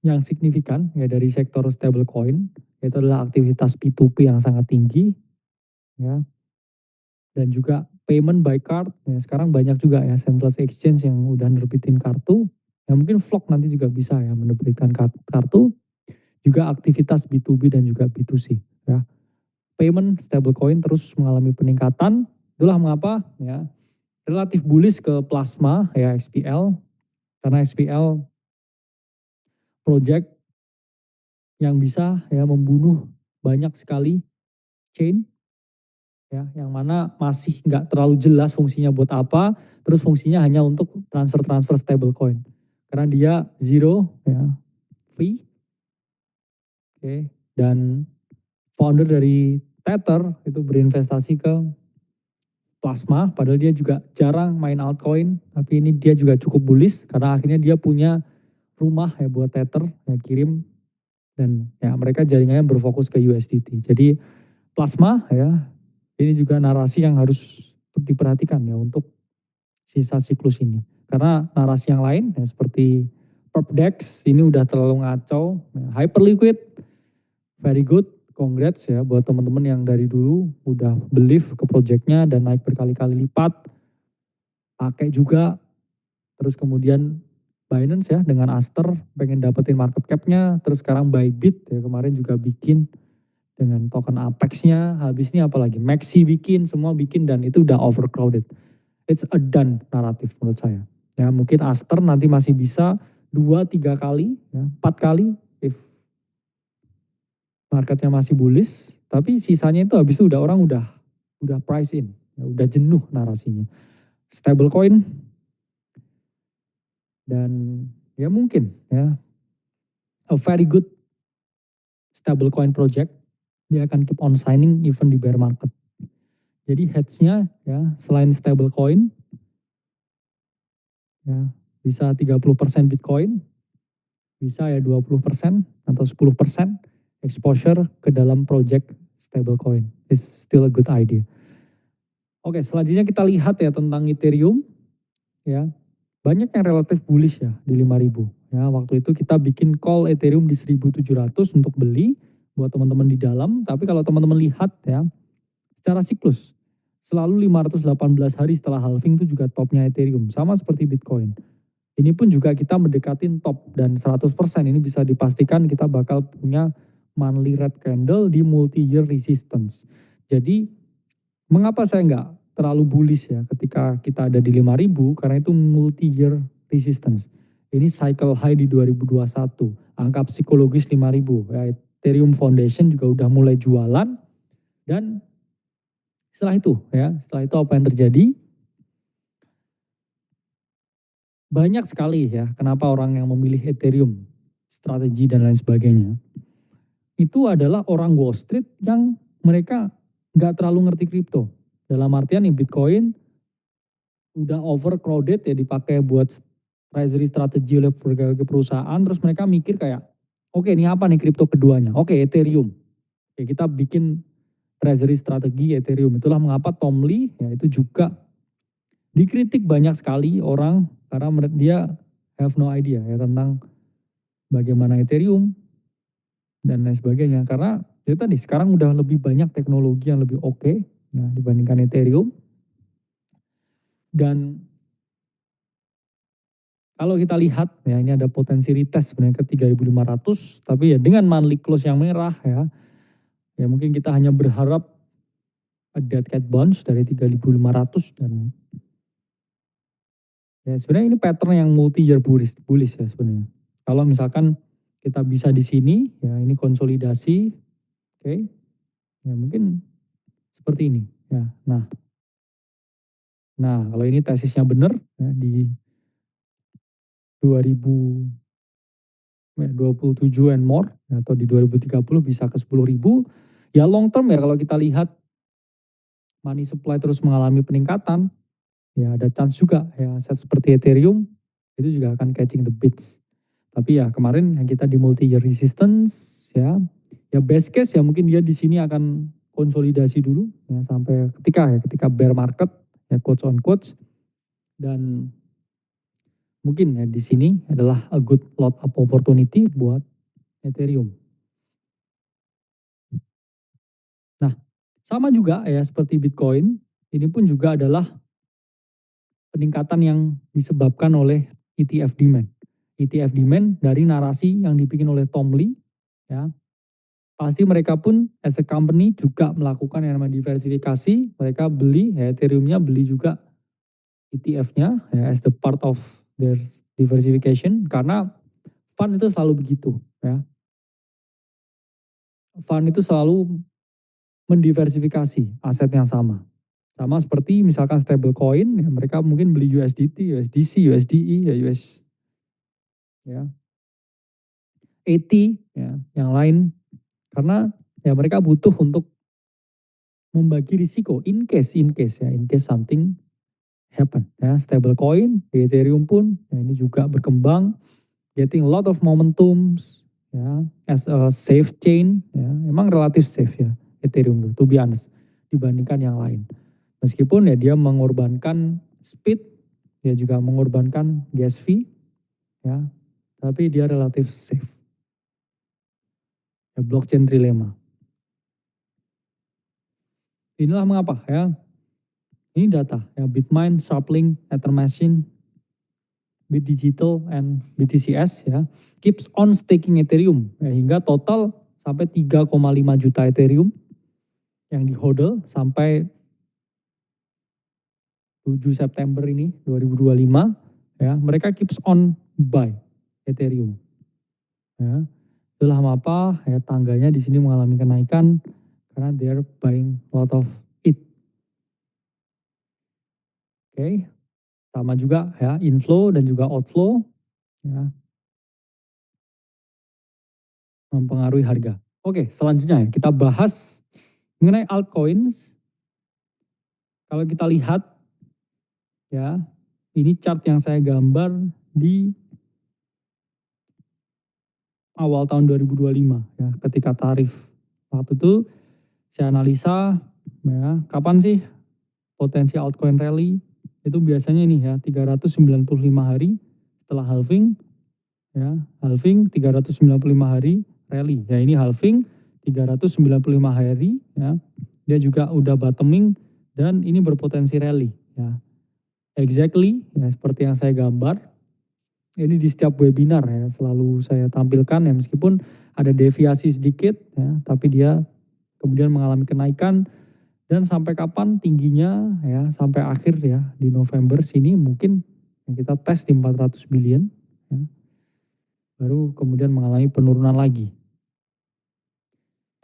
yang signifikan ya dari sektor stablecoin itu adalah aktivitas P2P yang sangat tinggi ya dan juga payment by card ya sekarang banyak juga ya centralized exchange yang udah nerbitin kartu ya mungkin Vlog nanti juga bisa ya menerbitkan kartu juga aktivitas B2B dan juga B2C ya payment stablecoin terus mengalami peningkatan itulah mengapa ya relatif bullish ke plasma ya XPL Karena SPL project yang bisa ya membunuh banyak sekali chain ya, yang mana masih nggak terlalu jelas fungsinya buat apa, terus fungsinya hanya untuk transfer-transfer stablecoin. Karena dia zero ya, fee, oke, dan founder dari Tether itu berinvestasi ke Plasma, padahal dia juga jarang main altcoin, tapi ini dia juga cukup bullish karena akhirnya dia punya rumah ya buat Tether yang kirim dan ya mereka jaringannya berfokus ke USDT. Jadi Plasma ya, ini juga narasi yang harus diperhatikan ya untuk sisa siklus ini. Karena narasi yang lain ya seperti PerpDex ini udah terlalu ngaco, ya, hyperliquid, very good, congrats ya buat teman-teman yang dari dulu udah believe ke projectnya dan naik berkali-kali lipat, pakai juga, terus kemudian Binance ya dengan Aster pengen dapetin market cap-nya, terus sekarang Bybit ya kemarin juga bikin dengan token Apex-nya, habis ini apalagi Maxi bikin, semua bikin dan itu udah overcrowded. It's a done naratif menurut saya. Ya mungkin Aster nanti masih bisa 2, 3 kali, ya, 4 kali if marketnya masih bullish, tapi sisanya itu habis itu orang udah price in, ya, udah jenuh narasinya. Stablecoin dan ya mungkin ya a very good stablecoin project, dia akan keep on signing even di bear market. Jadi hedge-nya ya selain stablecoin ya bisa 30% Bitcoin, bisa ya 20% atau 10% exposure ke dalam project stablecoin. Is still a good idea. Oke, selanjutnya kita lihat ya tentang Ethereum ya. Banyak yang relatif bullish ya di 5.000. Ya, waktu itu kita bikin call Ethereum di 1.700 untuk beli buat teman-teman di dalam, tapi kalau teman-teman lihat ya secara siklus selalu 518 hari setelah halving itu juga topnya Ethereum, sama seperti Bitcoin. Ini pun juga kita mendekatin top dan 100% ini bisa dipastikan kita bakal punya monthly red candle di multi-year resistance. Jadi mengapa saya nggak terlalu bullish ya ketika kita ada di 5.000 karena itu multi-year resistance. Ini cycle high di 2021, angka psikologis 5.000. Ya, Ethereum Foundation juga udah mulai jualan dan setelah itu apa yang terjadi? Banyak sekali ya kenapa orang yang memilih Ethereum, strategi dan lain sebagainya. Itu adalah orang Wall Street yang mereka nggak terlalu ngerti kripto. Dalam artian nih Bitcoin udah overcrowded ya dipakai buat treasury strategi oleh berbagai perusahaan, terus mereka mikir kayak, oke ini apa nih kripto keduanya? Oke Ethereum. Oke kita bikin treasury strategi Ethereum. Itulah mengapa Tom Lee ya itu juga dikritik banyak sekali orang karena dia have no idea ya tentang bagaimana Ethereum dan lain sebagainya. Karena ya tadi sekarang udah lebih banyak teknologi yang lebih oke ya, dibandingkan Ethereum. Dan kalau kita lihat ya ini ada potensi retest sebenarnya ke 3.500, tapi ya dengan monthly close yang merah ya, ya mungkin kita hanya berharap a dead cat bounce dari 3.500 dan ya sebenarnya ini pattern yang multi year bullish ya sebenarnya. Kalau misalkan kita bisa di sini ya ini konsolidasi, oke, ya mungkin seperti ini ya. Nah kalau ini tesisnya benar ya di 2027 and more atau di 2030 bisa ke 10.000. Ya long term ya kalau kita lihat money supply terus mengalami peningkatan, ya ada chance juga ya aset seperti Ethereum itu juga akan catching the beats. Tapi ya kemarin yang kita di multi year resistance ya best case ya mungkin dia di sini akan konsolidasi dulu ya sampai ketika bear market ya quotes on quotes dan mungkin ya di sini adalah a good lot up opportunity buat Ethereum. Nah, sama juga ya seperti Bitcoin, ini pun juga adalah peningkatan yang disebabkan oleh ETF demand. ETF demand dari narasi yang dibikin oleh Tom Lee, ya. Pasti mereka pun as a company juga melakukan yang namanya diversifikasi, mereka beli ya Ethereum-nya beli juga ETF-nya ya as the part of their diversification karena fund itu selalu begitu ya. Fund itu selalu mendiversifikasi aset yang sama. Sama seperti misalkan stablecoin, ya mereka mungkin beli USDT, USDC, USDE, ya US, ya, AT, ya, yang lain. Karena ya mereka butuh untuk membagi risiko in case something happen. Ya, stablecoin di Ethereum pun ya ini juga berkembang, getting a lot of momentums, ya, as a safe chain, ya, emang relatif safe ya Ethereum tuh, to be honest, dibandingkan yang lain. Meskipun ya dia mengorbankan speed, dia juga mengorbankan gas fee, ya, tapi dia relatif safe. Ya, blockchain trilemma. Inilah mengapa ya. Ini data ya, Bitmain, Sharplink, Ethermachine, Bitdigital, and BTCS ya keeps on staking Ethereum ya, hingga total sampai 3,5 juta Ethereum yang dihodl sampai 7 September ini 2025 ya, mereka keeps on buy Ethereum ya. Itulah mengapa ya tangganya di sini mengalami kenaikan karena they are buying a lot of it. Oke, sama juga ya inflow dan juga outflow ya mempengaruhi harga. Oke, selanjutnya ya, kita bahas mengenai altcoins. Kalau kita lihat ya, ini chart yang saya gambar di awal tahun 2025 ya, ketika tarif. Waktu itu saya analisa ya, kapan sih potensi altcoin rally? Itu biasanya nih ya, 395 hari setelah halving ya, halving 395 hari rally. Ya ini halving 395 hari ya. Dia juga udah bottoming dan ini berpotensi rally ya. Exactly ya seperti yang saya gambar. Ini di setiap webinar ya selalu saya tampilkan ya meskipun ada deviasi sedikit ya, tapi dia kemudian mengalami kenaikan dan sampai kapan tingginya ya sampai akhir ya di November sini mungkin kita tes di 400 billion ya, baru kemudian mengalami penurunan lagi.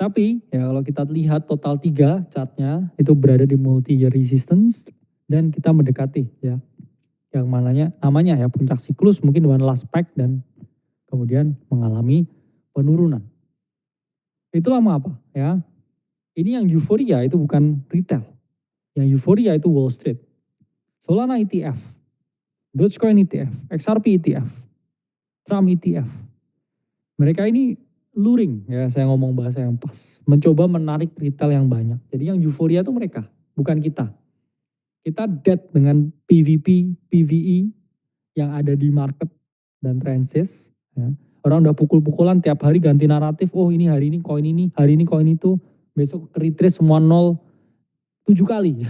Tapi ya kalau kita lihat total 3 chartnya itu berada di multi year resistance dan kita mendekati ya yang mananya namanya ya puncak siklus mungkin one last spike dan kemudian mengalami penurunan. Itulah mengapa ya. Ini yang euforia itu bukan retail. Yang euforia itu Wall Street. Solana ETF, Dogecoin ETF, XRP ETF, Trump ETF. Mereka ini luring ya saya ngomong bahasa yang pas. Mencoba menarik retail yang banyak. Jadi yang euforia itu mereka, bukan kita. Kita dead dengan PVP, PVE yang ada di market dan transis. Ya. Orang udah pukul-pukulan tiap hari ganti naratif. Oh ini hari ini koin ini, hari ini koin itu. Besok retrace semua nol 7 kali.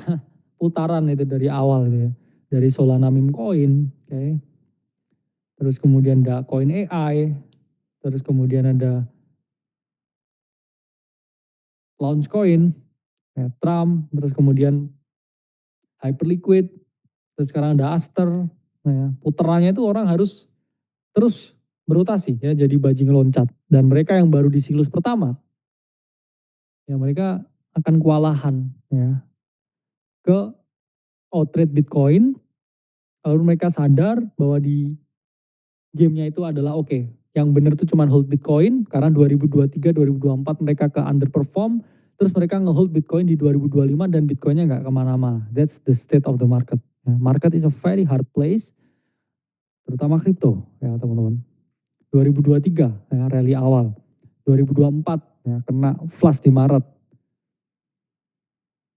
Putaran itu dari awal gitu ya. Dari Solana meme coin, okay. Terus kemudian ada coin AI, terus kemudian ada launch coin, ya, Trump, terus kemudian Hyperliquid, terus sekarang ada Aster. Nah, ya, puterannya itu orang harus terus berotasi ya jadi bajing loncat dan mereka yang baru di siklus pertama ya mereka akan kewalahan ya ke outrate Bitcoin lalu mereka sadar bahwa di gamenya itu adalah oke, yang benar itu cuma hold Bitcoin karena 2023 2024 mereka ke underperform terus mereka ngehold Bitcoin di 2025 dan Bitcoinnya nggak kemana-mana. That's the state of the market ya, market is a very hard place terutama kripto ya teman-teman. 2023 ya rally awal, 2024 ya kena flash di Maret.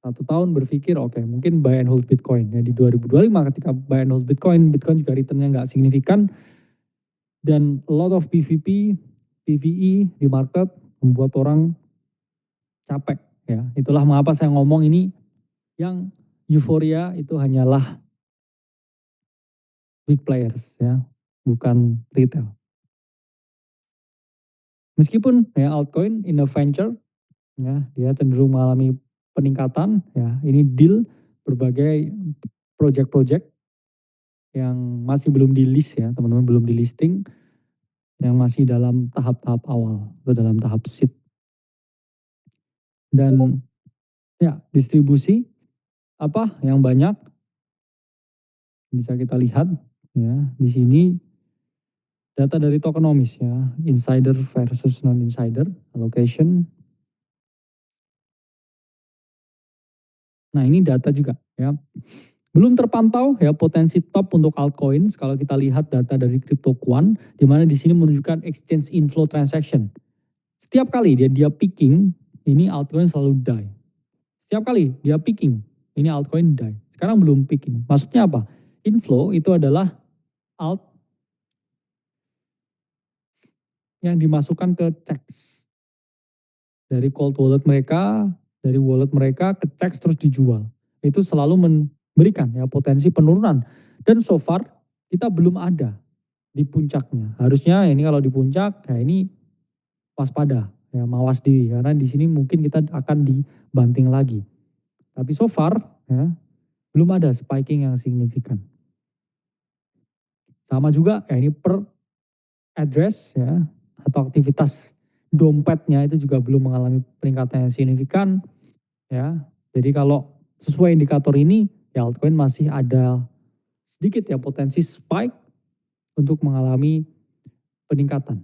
1 tahun berpikir oke mungkin buy and hold Bitcoin ya di 2025 ketika buy and hold Bitcoin, Bitcoin juga returnnya nggak signifikan dan a lot of PVP, PVE di market membuat orang capek ya. Itulah mengapa saya ngomong ini yang euforia itu hanyalah big players ya, bukan retail. Meskipun ya altcoin in a venture ya dia cenderung mengalami peningkatan ya ini deal berbagai project-project yang masih belum di-list ya, teman-teman belum di-listing, yang masih dalam tahap-tahap awal atau dalam tahap seed. Dan ya, distribusi apa yang banyak bisa kita lihat ya di sini data dari tokenomics ya, insider versus non insider allocation. Nah, ini data juga ya. Belum terpantau ya potensi top untuk altcoins kalau kita lihat data dari CryptoQuant di mana di sini menunjukkan exchange inflow transaction. Setiap kali dia picking, ini altcoin selalu die. Setiap kali dia picking, ini altcoin die. Sekarang belum picking. Maksudnya apa? Inflow itu adalah alt yang dimasukkan ke checks dari cold wallet mereka, dari wallet mereka ke checks terus dijual. Itu selalu memberikan ya potensi penurunan. Dan so far kita belum ada di puncaknya. Harusnya ini kalau di puncak, ya ini waspada, ya mawas diri karena di sini mungkin kita akan dibanting lagi. Tapi so far ya belum ada spiking yang signifikan. Sama juga ya ini per address ya atau aktivitas dompetnya itu juga belum mengalami peningkatan yang signifikan ya. Jadi kalau sesuai indikator ini ya altcoin masih ada sedikit ya potensi spike untuk mengalami peningkatan.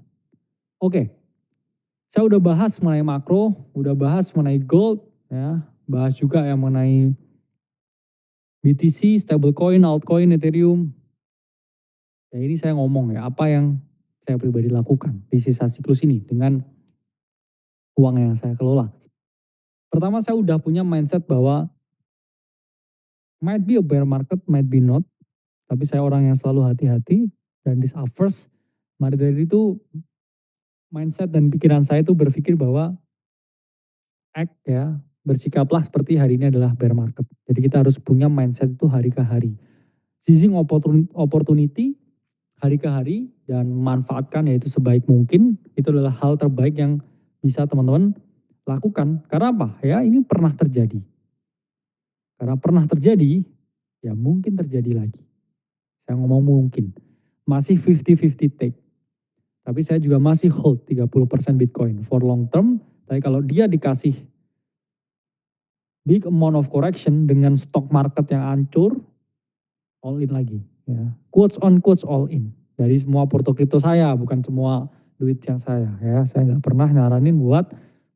Oke, saya udah bahas mengenai makro, udah bahas mengenai gold, ya, bahas juga yang mengenai BTC, stablecoin, altcoin, Ethereum. Ya ini saya ngomong ya, apa yang saya pribadi lakukan di sisa siklus ini dengan uang yang saya kelola. Pertama saya udah punya mindset bahwa might be a bear market, might be not. Tapi saya orang yang selalu hati-hati dan this-averse. Maka dari itu mindset dan pikiran saya itu berpikir bahwa act ya, bersikaplah seperti hari ini adalah bear market. Jadi kita harus punya mindset itu hari ke hari. Seizing opportunity hari ke hari dan manfaatkan yaitu sebaik mungkin. Itu adalah hal terbaik yang bisa teman-teman lakukan. Karena apa? Ya ini pernah terjadi. Karena pernah terjadi, ya mungkin terjadi lagi. Saya ngomong mungkin. Masih 50-50 take. Tapi saya juga masih hold 30% Bitcoin for long term. Tapi kalau dia dikasih big amount of correction dengan stock market yang hancur, all in lagi. Ya. Quotes on quotes all in. Dari semua porto kripto saya, bukan semua duit yang saya. Ya, saya nggak pernah nyaranin buat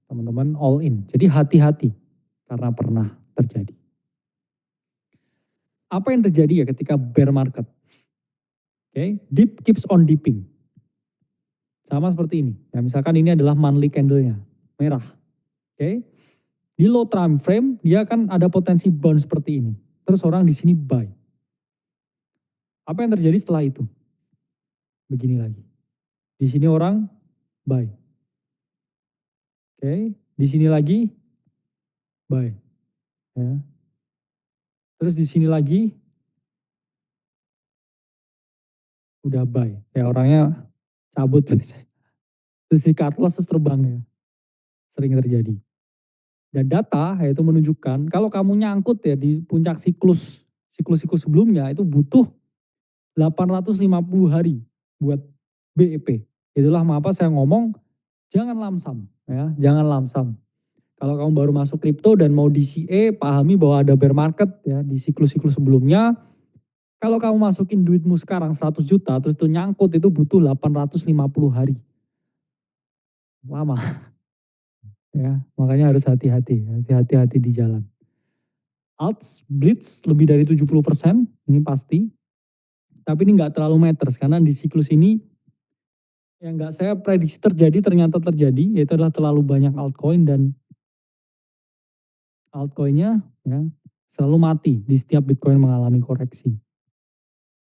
teman-teman all in. Jadi hati-hati karena pernah terjadi. Apa yang terjadi ya ketika bear market? Oke, dip keeps on dipping. Sama seperti ini. Ya, misalkan ini adalah monthly candle-nya, merah. Oke. Di low time frame dia kan ada potensi bounce seperti ini. Terus orang di sini buy. Apa yang terjadi setelah itu? Begini lagi. Di sini orang buy. Oke, di sini lagi buy. Ya. Terus di sini lagi udah buy. Ya orangnya cabut. Terus di cut loss terus terbang ya. Sering terjadi. Dan data yaitu menunjukkan kalau kamu nyangkut ya di puncak siklus sebelumnya itu butuh 850 hari buat BEP. Itulah mengapa saya ngomong jangan lamsam ya, jangan lamsam. Kalau kamu baru masuk kripto dan mau DCA, pahami bahwa ada bear market ya di siklus-siklus sebelumnya. Kalau kamu masukin duitmu sekarang 100 juta, terus itu nyangkut itu butuh 850 hari. Lama ya, makanya harus hati-hati, hati-hati di jalan. Alts, blitz lebih dari 70%, ini pasti. Tapi ini nggak terlalu matters, karena di siklus ini yang nggak saya prediksi terjadi, ternyata terjadi, yaitu adalah terlalu banyak altcoin dan altcoinnya ya, selalu mati di setiap Bitcoin mengalami koreksi.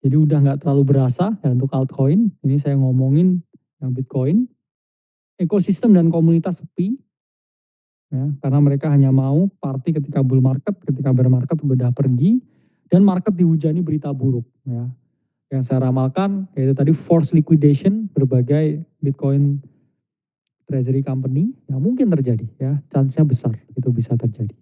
Jadi udah nggak terlalu berasa ya untuk altcoin. Ini saya ngomongin yang Bitcoin. Ekosistem dan komunitas sepi ya, karena mereka hanya mau party ketika bull market, ketika bear market udah pergi dan market dihujani berita buruk ya. Yang saya ramalkan yaitu tadi force liquidation berbagai Bitcoin treasury company yang mungkin terjadi ya, chance-nya besar itu bisa terjadi.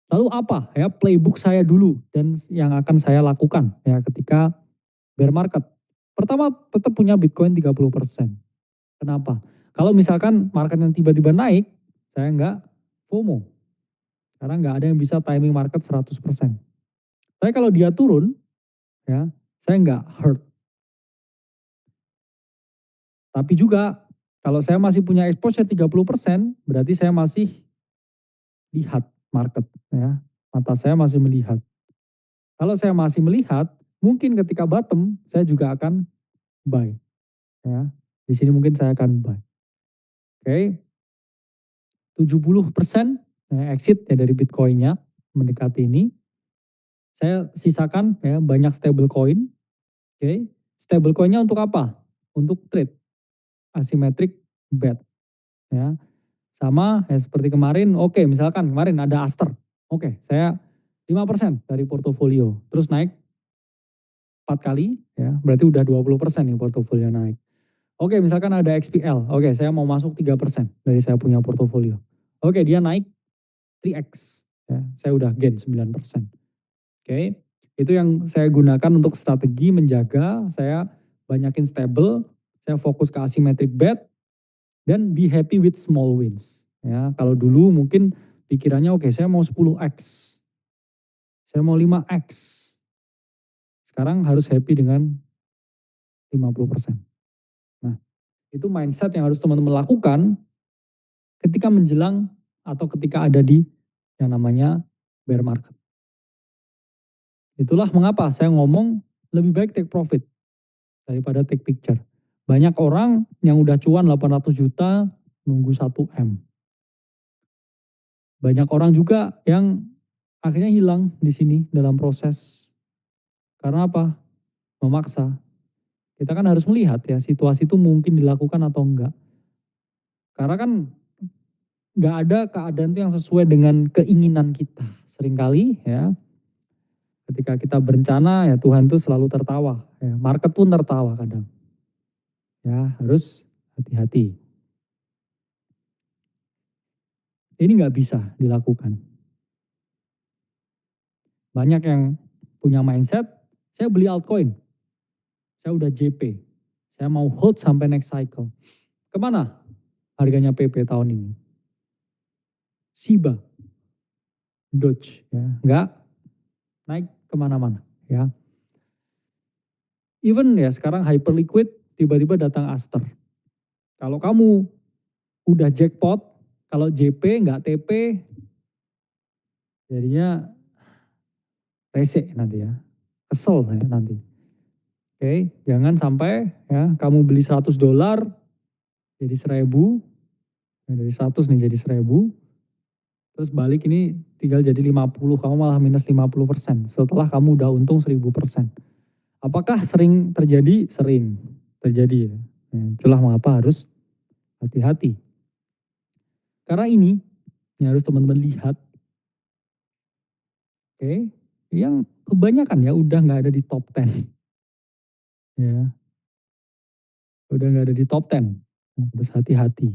Lalu apa ya playbook saya dulu dan yang akan saya lakukan ya ketika bear market. Pertama tetap punya Bitcoin 30%. Kenapa? Kalau misalkan market yang tiba-tiba naik, saya nggak FOMO. Karena nggak ada yang bisa timing market 100%. Tapi kalau dia turun, ya saya nggak hurt. Tapi juga kalau saya masih punya exposure 30%, berarti saya masih lihat market ya. Mata saya masih melihat. Kalau saya masih melihat, mungkin ketika bottom saya juga akan buy ya. Di sini mungkin saya akan buy. Oke, 70% ya, exit ya dari Bitcoin-nya mendekati ini. Saya sisakan ya banyak stable coin. Oke. Stable coin-nya untuk apa? Untuk trade asymmetric bet ya. Sama ya seperti kemarin, oke misalkan kemarin ada Aster. Oke, saya 5% dari portofolio. Terus naik 4 kali ya, berarti udah 20% nih portofolio naik. Oke, misalkan ada XPL. Oke, saya mau masuk 3% dari saya punya portofolio. Oke, dia naik 3x ya. Saya udah gain 9%. Oke. Itu yang saya gunakan untuk strategi menjaga saya banyakin stable, saya fokus ke asymmetric bet dan be happy with small wins. Ya, kalau dulu mungkin pikirannya oke saya mau 10x, saya mau 5x. Sekarang harus happy dengan 50%. Nah, itu mindset yang harus teman-teman lakukan ketika menjelang atau ketika ada di yang namanya bear market. Itulah mengapa saya ngomong lebih baik take profit daripada take picture. Banyak orang yang udah cuan 800 juta nunggu 1M. Banyak orang juga yang akhirnya hilang di sini dalam proses. Karena apa? Memaksa. Kita kan harus melihat ya situasi itu mungkin dilakukan atau enggak. Karena kan nggak ada keadaan itu yang sesuai dengan keinginan kita. Seringkali ya ketika kita berencana ya Tuhan itu selalu tertawa. Ya, market pun tertawa kadang. Ya harus hati-hati. Ini nggak bisa dilakukan. Banyak yang punya mindset, saya beli altcoin, saya udah JP, saya mau hold sampai next cycle. Kemana harganya PP tahun ini? Shiba, Doge, ya, nggak naik kemana-mana. Ya. Even ya sekarang hyperliquid, tiba-tiba datang Aster. Kalau kamu udah jackpot, kalau JP nggak TP, jadinya rese nanti ya, kesel ya nanti. Oke, jangan sampai ya kamu beli $100 jadi 1.000, ya dari 100 nih jadi 1.000, terus balik ini tinggal jadi 50, kamu malah minus 50% setelah kamu udah untung 1000%. Apakah sering terjadi? Sering terjadi ya. Itulah mengapa harus hati-hati. Karena ini yang harus teman-teman lihat, oke, yang kebanyakan ya udah nggak ada di top 10. Ya, udah nggak ada di top 10. Harus hati-hati.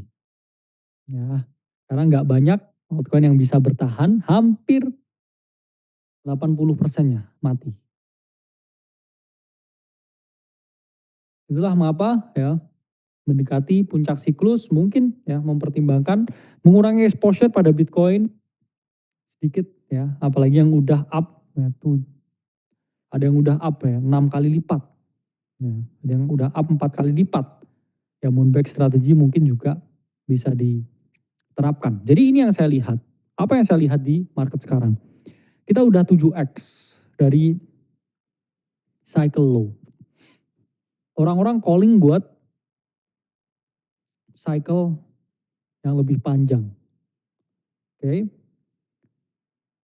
Ya, karena nggak banyak altcoin yang bisa bertahan, hampir 80%-nya mati. Itulah mengapa ya mendekati puncak siklus mungkin ya mempertimbangkan mengurangi exposure pada Bitcoin sedikit ya, apalagi yang udah up ya, tuh ada yang udah up ya 6 kali lipat. Ya, ada yang udah up 4 kali lipat. Ya moonback strategi mungkin juga bisa diterapkan. Jadi ini yang saya lihat. Apa yang saya lihat di market sekarang? Kita udah 7x dari cycle low. Orang-orang calling buat cycle yang lebih panjang. Oke.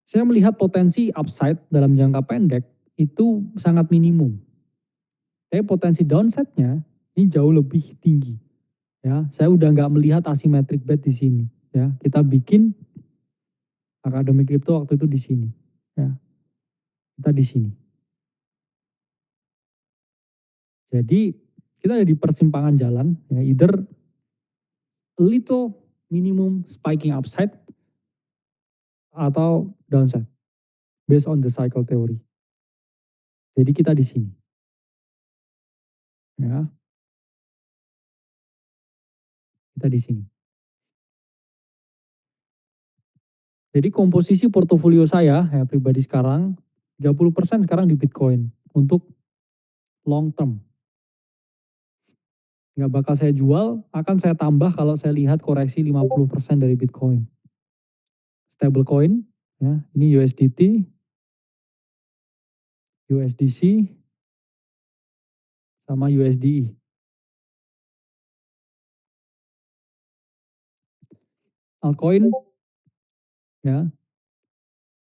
Saya melihat potensi upside dalam jangka pendek itu sangat minimum. Tapi potensi downside-nya ini jauh lebih tinggi. Ya, saya udah nggak melihat asymmetric bet di sini. Ya, kita bikin akademi kripto waktu itu di sini. Ya, kita di sini. Jadi kita ada di persimpangan jalan. Ya, either a little minimum spiking upside atau downside based on the cycle theory. Jadi kita di sini, ya, kita di sini. Jadi komposisi portofolio saya, ya pribadi sekarang, 30% sekarang di Bitcoin untuk long term. Nggak bakal saya jual, akan saya tambah kalau saya lihat koreksi 50% dari Bitcoin. Stablecoin, ya, ini USDT, USDC, sama USDE. Altcoin, ya,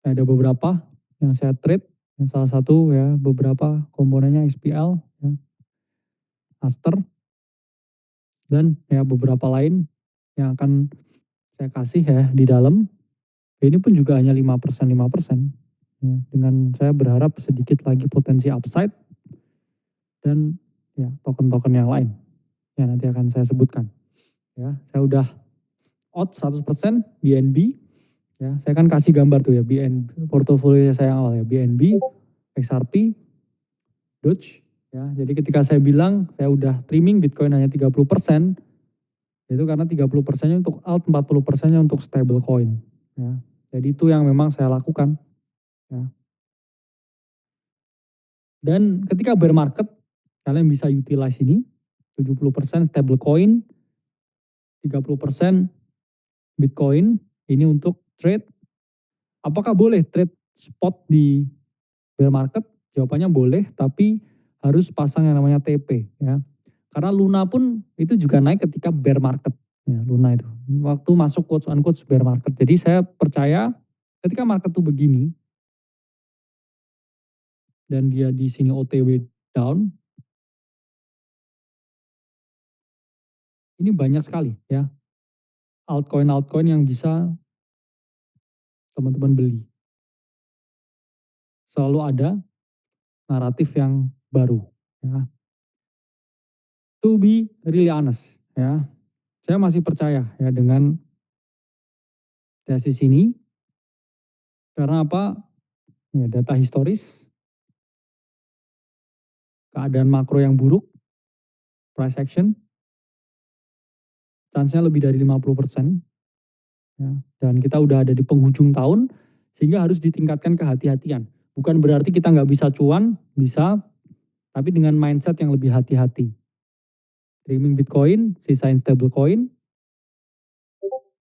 ada beberapa yang saya trade, yang salah satu ya beberapa komponennya SPL, ya, Aster, dan ya beberapa lain yang akan saya kasih ya di dalam. Ini pun juga hanya 5%, 5%. Ya, dengan saya berharap sedikit lagi potensi upside dan ya token-token yang lain yang nanti akan saya sebutkan. Ya, saya udah out 100% BNB. Ya, saya kan kasih gambar tuh ya BNB portofolio saya yang awal ya BNB, XRP, Doge. Ya, jadi ketika saya bilang saya udah trimming Bitcoin hanya 30%, itu karena 30%-nya untuk alt, 40%-nya untuk stablecoin. Ya, jadi itu yang memang saya lakukan. Ya. Dan ketika bear market, kalian bisa utilize ini, 70% stablecoin, 30% Bitcoin, ini untuk trade. Apakah boleh trade spot di bear market? Jawabannya boleh, tapi harus pasang yang namanya TP. Ya. Karena Luna pun itu juga naik ketika bear market. Ya, Luna itu. Waktu masuk quotes unquote bear market. Jadi saya percaya ketika market tuh begini, dan dia di sini OTW down, ini banyak sekali ya altcoin-altcoin yang bisa teman-teman beli. Selalu ada naratif yang baru. Ya. To be really honest, ya, saya masih percaya ya dengan tesis ini. Karena apa? Ya, data historis, keadaan makro yang buruk, price action, chance-nya lebih dari 50%. Ya, dan kita udah ada di penghujung tahun, sehingga harus ditingkatkan kehati-hatian. Bukan berarti kita nggak bisa cuan, bisa, tapi dengan mindset yang lebih hati-hati. Trimming Bitcoin, sisain stablecoin,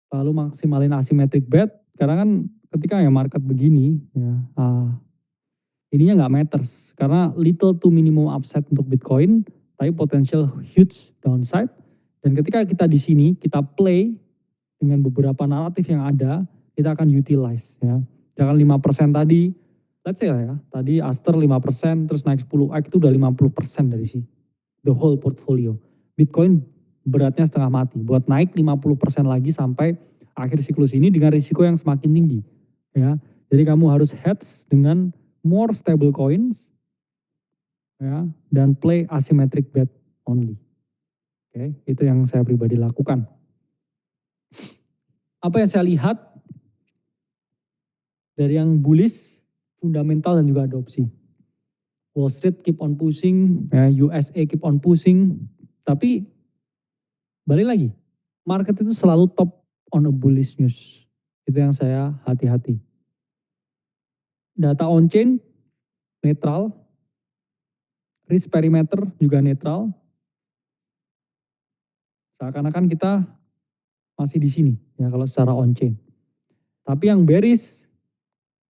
lalu maksimalin asymmetric bet, karena kan ketika ya market begini, ya, ininya nggak matters, karena little to minimum upside untuk Bitcoin, tapi potential huge downside, dan ketika kita di sini, kita play dengan beberapa naratif yang ada, kita akan utilize ya. Jangan 5% tadi, let's say ya, tadi Aster 5%, terus naik 10x itu udah 50% dari sini. The whole portfolio. Bitcoin beratnya setengah mati, buat naik 50% lagi sampai akhir siklus ini dengan risiko yang semakin tinggi. Ya, jadi kamu harus hedge dengan more stable coins, ya, dan play asymmetric bet only. Oke, itu yang saya pribadi lakukan. Apa yang saya lihat dari yang bullish, fundamental dan juga adopsi. Wall Street keep on pushing, ya, USA keep on pushing, tapi balik lagi, market itu selalu top on a bullish news. Itu yang saya hati-hati. Data on-chain, netral. Risk perimeter juga netral. Seakan-akan kita masih di sini, ya kalau secara on-chain. Tapi yang bearish,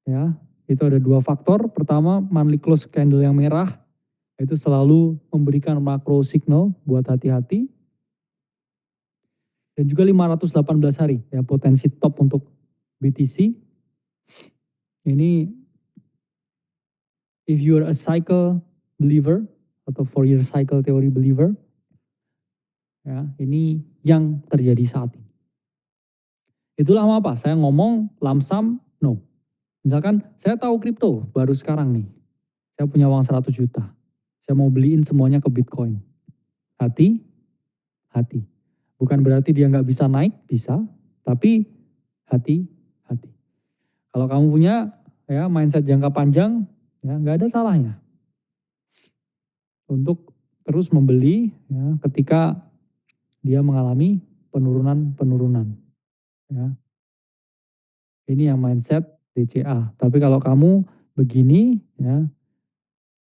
ya, itu ada dua faktor. Pertama, monthly close candle yang merah, itu selalu memberikan macro signal buat hati-hati. Dan juga 518 hari, ya potensi top untuk BTC. Ini if you are a cycle believer atau 4-year cycle theory believer, ya ini yang terjadi saat ini. Itulah apa? Saya ngomong lump sum, no. Misalkan saya tahu kripto baru sekarang nih, saya punya uang 100 juta, saya mau beliin semuanya ke Bitcoin. Hati. Bukan berarti dia nggak bisa naik, bisa, tapi hati-hati. Kalau kamu punya ya mindset jangka panjang, ya nggak ada salahnya untuk terus membeli ya ketika dia mengalami penurunan-penurunan ya. Ini yang mindset DCA. Tapi kalau kamu begini ya,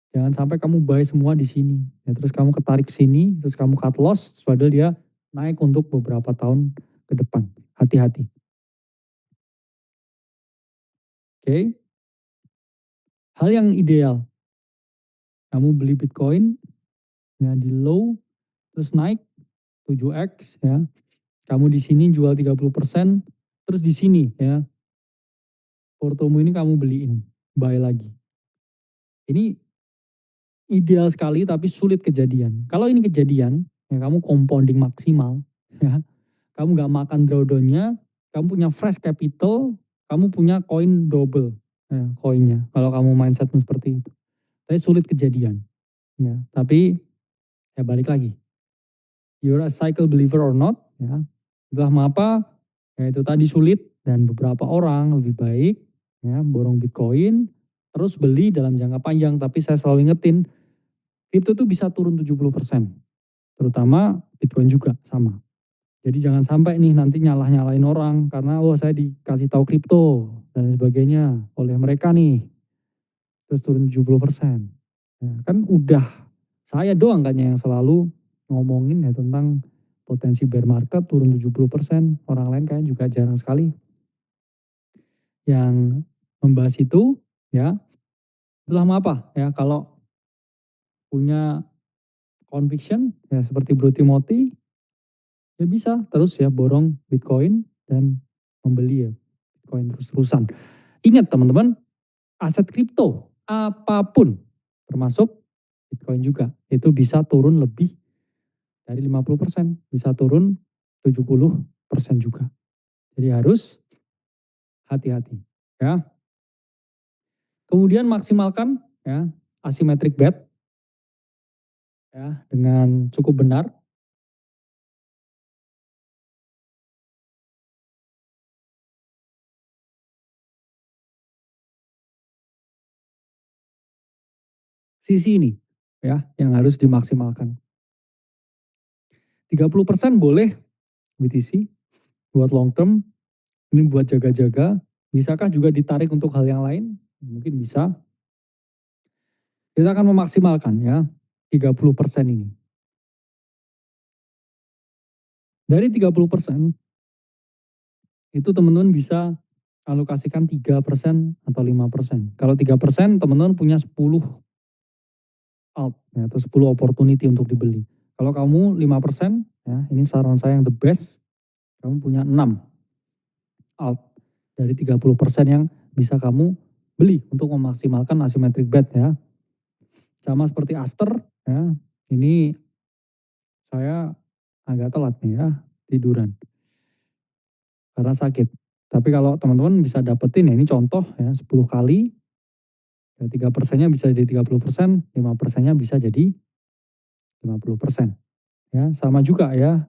jangan sampai kamu buy semua di sini. Ya, terus kamu ketarik sini, terus kamu cut loss, padahal dia naik untuk beberapa tahun ke depan. Hati-hati. Oke. Hal yang ideal, kamu beli Bitcoin ya di low, terus naik 7x ya. Kamu di sini jual 30%, terus di sini ya, portomu ini kamu beliin, buy lagi. Ini ideal sekali tapi sulit kejadian. Kalau ini kejadian, ya kamu compounding maksimal, ya. Kamu nggak makan drawdown-nya, kamu punya fresh capital, kamu punya koin double, ya, koinnya. Kalau kamu mindsetmu seperti itu. Tapi sulit kejadian, ya. Tapi ya balik lagi, you're a cycle believer or not, ya. Itulah mengapa ya itu tadi sulit dan beberapa orang lebih baik ya borong Bitcoin terus beli dalam jangka panjang. Tapi saya selalu ingetin, kripto itu bisa turun 70%, terutama Bitcoin juga sama. Jadi jangan sampai nih nanti nyalah-nyalahin orang karena oh saya dikasih tahu kripto dan sebagainya oleh mereka nih, terus turun 70%. Nah, kan udah saya doang kan yang selalu ngomongin ya tentang potensi bear market turun 70%, orang lain kayaknya juga jarang sekali yang membahas itu ya. Itulah mengapa ya kalau punya conviction ya seperti Bro Timothy, ya bisa terus ya borong Bitcoin dan membeli ya Bitcoin terus-terusan. Ingat teman-teman, aset kripto apapun termasuk Bitcoin juga itu bisa turun lebih dari 50%, bisa turun 70% juga. Jadi harus hati-hati ya. Kemudian maksimalkan ya asymmetric bet ya dengan cukup benar. Sisi ini ya yang harus dimaksimalkan. 30% boleh BTC buat long term, ini buat jaga-jaga. Bisakah juga ditarik untuk hal yang lain? Mungkin bisa. Kita akan memaksimalkan ya 30% ini. Dari 30% itu teman-teman bisa alokasikan 3% atau 5%. Kalau 3% teman-teman punya 10 alt ya, atau 10 opportunity untuk dibeli. Kalau kamu 5% ya, ini saran saya yang the best, kamu punya 6 alt dari 30% yang bisa kamu beli untuk memaksimalkan asymmetric bet ya. Sama seperti Aster ya, ini saya agak telat nih ya tiduran karena sakit. Tapi kalau teman-teman bisa dapetin ya ini contoh ya 10 kali, ya 3%-nya bisa jadi 30%, 5%-nya bisa jadi 50%. Ya, sama juga ya.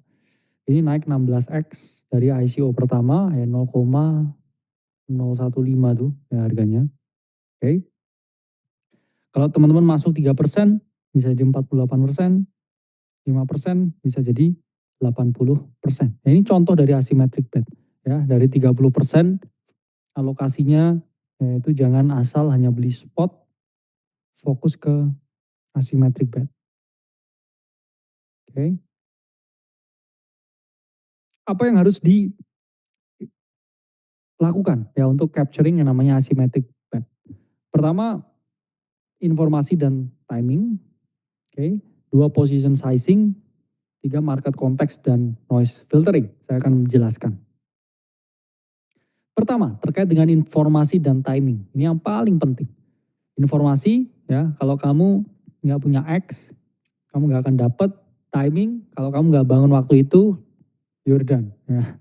Ini naik 16x dari ICO pertama ya 0,015 tuh ya harganya. Oke. Kalau teman-teman masuk 3% bisa jadi 48%, 5% bisa jadi 80%. Nah, ini contoh dari asymmetric bet ya, dari 30% alokasinya yaitu jangan asal hanya beli spot, fokus ke asymmetric bet. Oke. Apa yang harus dilakukan ya untuk capturing yang namanya asymmetric bet? Pertama, informasi dan timing. Oke. Dua, position sizing. Tiga, market context dan noise filtering. Saya akan menjelaskan. Pertama, terkait dengan informasi dan timing. Ini yang paling penting. Informasi, ya, kalau kamu nggak punya X, kamu nggak akan dapat. Timing, kalau kamu nggak bangun waktu itu, you're done. Ya.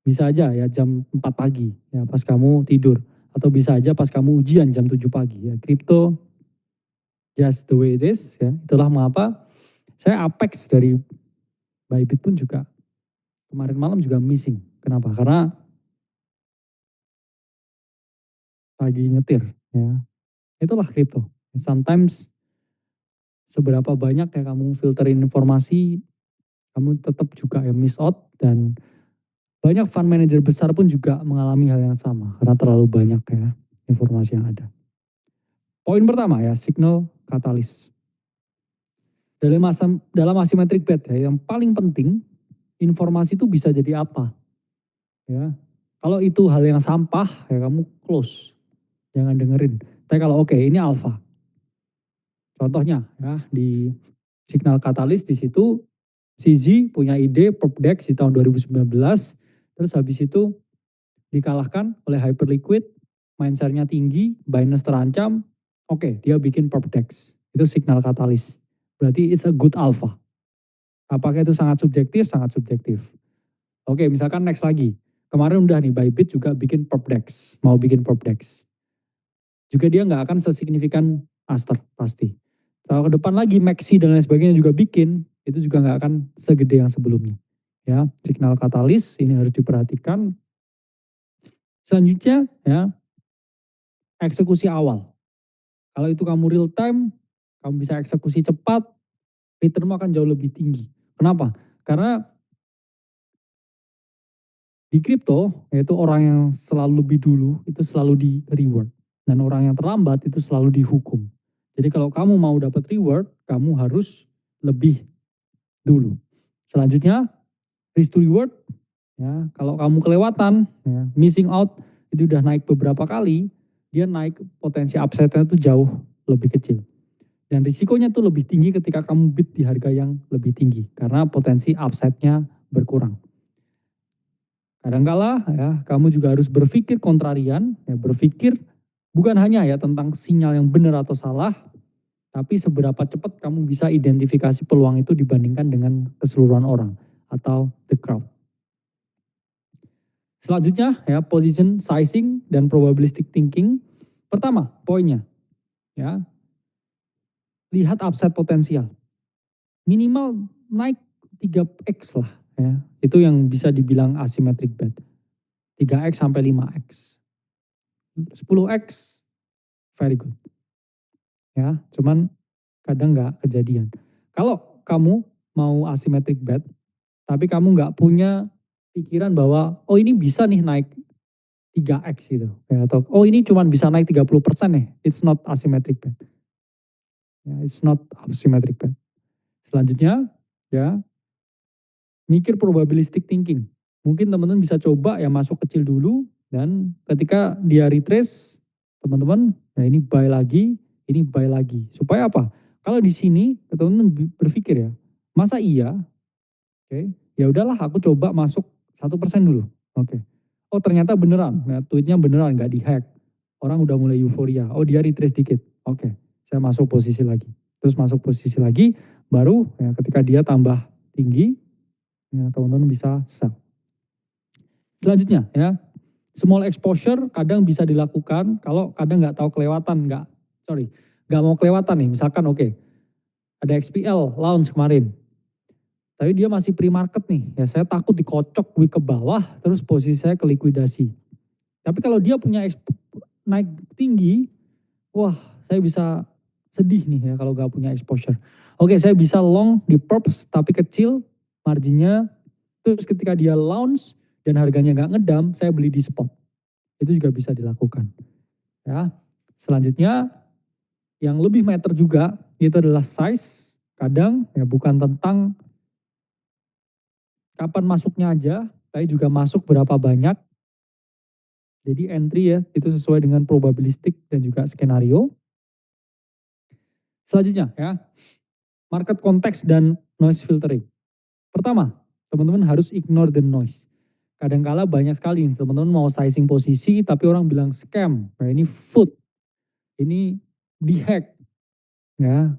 Bisa aja ya jam 4 pagi, ya pas kamu tidur. Atau bisa aja pas kamu ujian jam 7 pagi. Ya. Crypto, just the way it is. Ya. Itulah mengapa saya Apex dari Bybit pun juga kemarin malam juga missing. Kenapa? Karena lagi nyetir, ya. Itulah kripto. Sometimes seberapa banyak ya kamu filterin informasi, kamu tetap juga ya miss out dan banyak fund manager besar pun juga mengalami hal yang sama karena terlalu banyak ya informasi yang ada. Poin pertama ya, signal katalis. Dalam asymmetric bet ya, yang paling penting informasi itu bisa jadi apa ya. Kalau itu hal yang sampah ya kamu close, jangan dengerin. Tapi kalau oke ini alpha. Contohnya ya di signal katalis di situ CZ punya ide Perpdex di tahun 2019, terus habis itu dikalahkan oleh Hyperliquid, mindshare-nya tinggi, Binance terancam, oke dia bikin Perpdex. Itu signal katalis. Berarti it's a good alpha. Apakah itu sangat subjektif? Sangat subjektif. Oke misalkan next lagi. Kemarin udah nih Bybit juga bikin Perpdex, mau bikin Perpdex. Juga dia nggak akan sesignifikan Aster pasti. Kalau ke depan lagi Maxi dan lain sebagainya juga bikin, itu juga nggak akan segede yang sebelumnya. Ya, signal katalis ini harus diperhatikan. Selanjutnya ya, eksekusi awal. Kalau itu kamu real time, kamu bisa eksekusi cepat, returnmu akan jauh lebih tinggi. Kenapa? Karena di kripto, yaitu orang yang selalu lebih dulu, itu selalu di reward. Dan orang yang terlambat itu selalu dihukum. Jadi kalau kamu mau dapat reward, kamu harus lebih dulu. Selanjutnya, risk to reward. Ya, kalau kamu kelewatan, ya, missing out, itu udah naik beberapa kali, dia naik potensi upside-nya itu jauh lebih kecil. Dan risikonya tuh lebih tinggi ketika kamu bid di harga yang lebih tinggi. Karena potensi upside-nya berkurang. Kadangkala ya kamu juga harus berpikir kontrarian, ya berpikir bukan hanya ya tentang sinyal yang benar atau salah, tapi seberapa cepat kamu bisa identifikasi peluang itu dibandingkan dengan keseluruhan orang atau the crowd. Selanjutnya ya position sizing dan probabilistic thinking. Pertama poinnya ya lihat upside potensial. Minimal naik 3x lah ya. Itu yang bisa dibilang asymmetric bet. 3x sampai 5x. 10x very good. Ya, cuman kadang nggak kejadian. Kalau kamu mau asymmetric bet, tapi kamu nggak punya pikiran bahwa oh ini bisa nih naik 3x gitu, ya, atau oh ini cuma bisa naik 30% nih, it's not asymmetric bet. Ya, it's not asymmetric bet. Selanjutnya, ya mikir probabilistic thinking. Mungkin teman-teman bisa coba ya masuk kecil dulu dan ketika dia retrace, teman-teman, nah ini buy lagi, ini buy lagi. Supaya apa? Kalau di sini teman-teman berpikir ya, masa iya? Oke, ya udahlah aku coba masuk 1% dulu. Oke. Oh ternyata beneran, nah, tweetnya beneran nggak dihack. Orang udah mulai euforia. Oh dia retrace dikit. Oke, saya masuk posisi lagi. Terus masuk posisi lagi, baru ya, ketika dia tambah tinggi, ya, teman-teman bisa sell. Selanjutnya ya, small exposure kadang bisa dilakukan kalau kadang nggak tahu kelewatan, nggak mau kelewatan nih. Misalkan oke, ada XPL launch kemarin, tapi dia masih pre-market nih, ya saya takut dikocok ke bawah, terus posisi saya ke likuidasi. Tapi kalau dia punya naik tinggi, wah saya bisa sedih nih ya kalau nggak punya exposure. Oke saya bisa long di perps tapi kecil marginnya, terus ketika dia launch dan harganya nggak ngedam, saya beli di spot. Itu juga bisa dilakukan. Ya. Selanjutnya yang lebih matter juga itu adalah size. Kadang ya bukan tentang kapan masuknya aja, tapi juga masuk berapa banyak. Jadi entry ya itu sesuai dengan probabilistik dan juga skenario. Selanjutnya ya, market context dan noise filtering. Pertama, teman-teman harus ignore the noise. Kadangkala banyak sekali teman-teman mau sizing posisi tapi orang bilang scam. Nah, ini food. Ini dihack. Ya,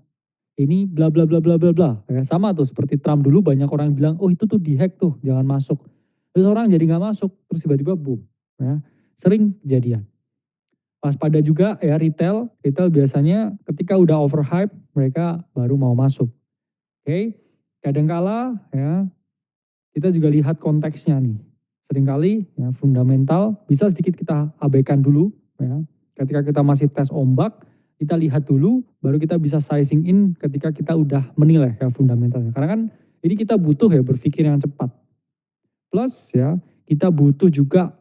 ini bla bla bla bla bla bla. Ya, sama tuh seperti Trump dulu banyak orang bilang, "Oh, itu tuh dihack tuh, jangan masuk." Terus orang jadi nggak masuk, terus tiba-tiba boom. Ya, sering kejadian. Waspada juga ya retail, retail biasanya ketika udah overhype mereka baru mau masuk. Oke, kadangkala ya kita juga lihat konteksnya nih. Seringkali ya fundamental bisa sedikit kita abaikan dulu ya. Ketika kita masih tes ombak, kita lihat dulu, baru kita bisa sizing in ketika kita udah menilai ya fundamentalnya. Karena kan ini kita butuh ya berpikir yang cepat. Plus ya, kita butuh juga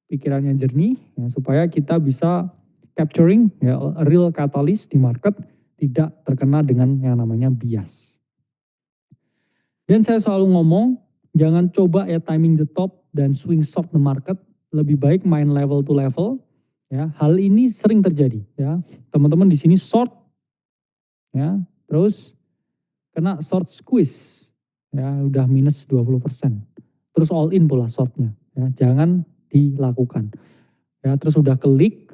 pikiran yang jernih ya, supaya kita bisa capturing ya a real catalyst di market, tidak terkena dengan yang namanya bias. Dan saya selalu ngomong, jangan coba ya timing the top dan swing short the market, lebih baik main level to level. Ya, hal ini sering terjadi ya. Teman-teman di sini short ya, terus kena short squeeze ya, udah minus 20%. Terus all in pula shortnya ya, jangan dilakukan. Ya, terus udah klik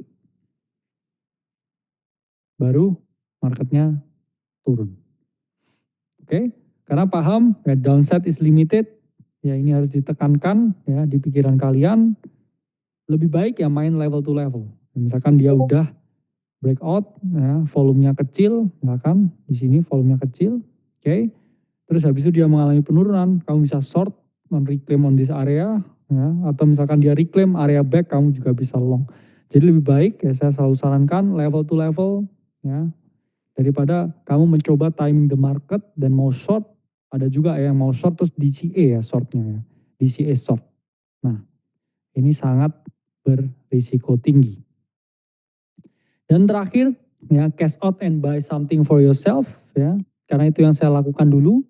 baru marketnya turun. Oke, karena paham ya downside is limited, ya ini harus ditekankan ya di pikiran kalian. Lebih baik ya main level to level. Misalkan dia udah breakout, ya, volumenya kecil, misalkan di sini volumenya kecil, oke. Terus habis itu dia mengalami penurunan, kamu bisa short, reclaim on this area, ya, atau misalkan dia reclaim area back, kamu juga bisa long. Jadi lebih baik ya saya selalu sarankan level to level, ya, daripada kamu mencoba timing the market dan mau short, ada juga ya yang mau short terus DCA ya shortnya ya, DCA short. Nah, ini sangat berisiko tinggi. Dan terakhir, ya cash out and buy something for yourself, ya. Karena itu yang saya lakukan dulu.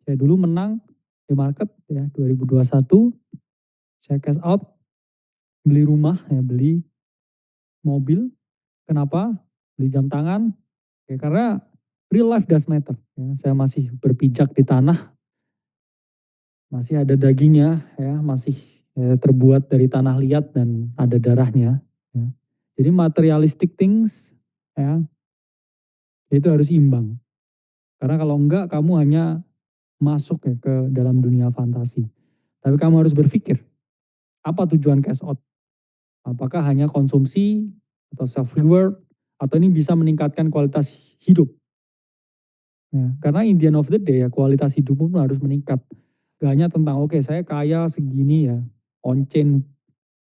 Saya dulu menang di market ya 2021, saya cash out, beli rumah, ya beli mobil. Kenapa? Beli jam tangan. Ya karena real life does matter. Ya, saya masih berpijak di tanah, masih ada dagingnya, ya, masih ya, terbuat dari tanah liat dan ada darahnya. Ya. Jadi materialistic things, ya, itu harus imbang. Karena kalau enggak kamu hanya masuk ya ke dalam dunia fantasi. Tapi kamu harus berpikir, apa tujuan cash out? Apakah hanya konsumsi atau self reward atau ini bisa meningkatkan kualitas hidup? Ya, karena in the end of the day ya kualitas hidupmu pun harus meningkat. Gak hanya tentang oke saya kaya segini ya, on chain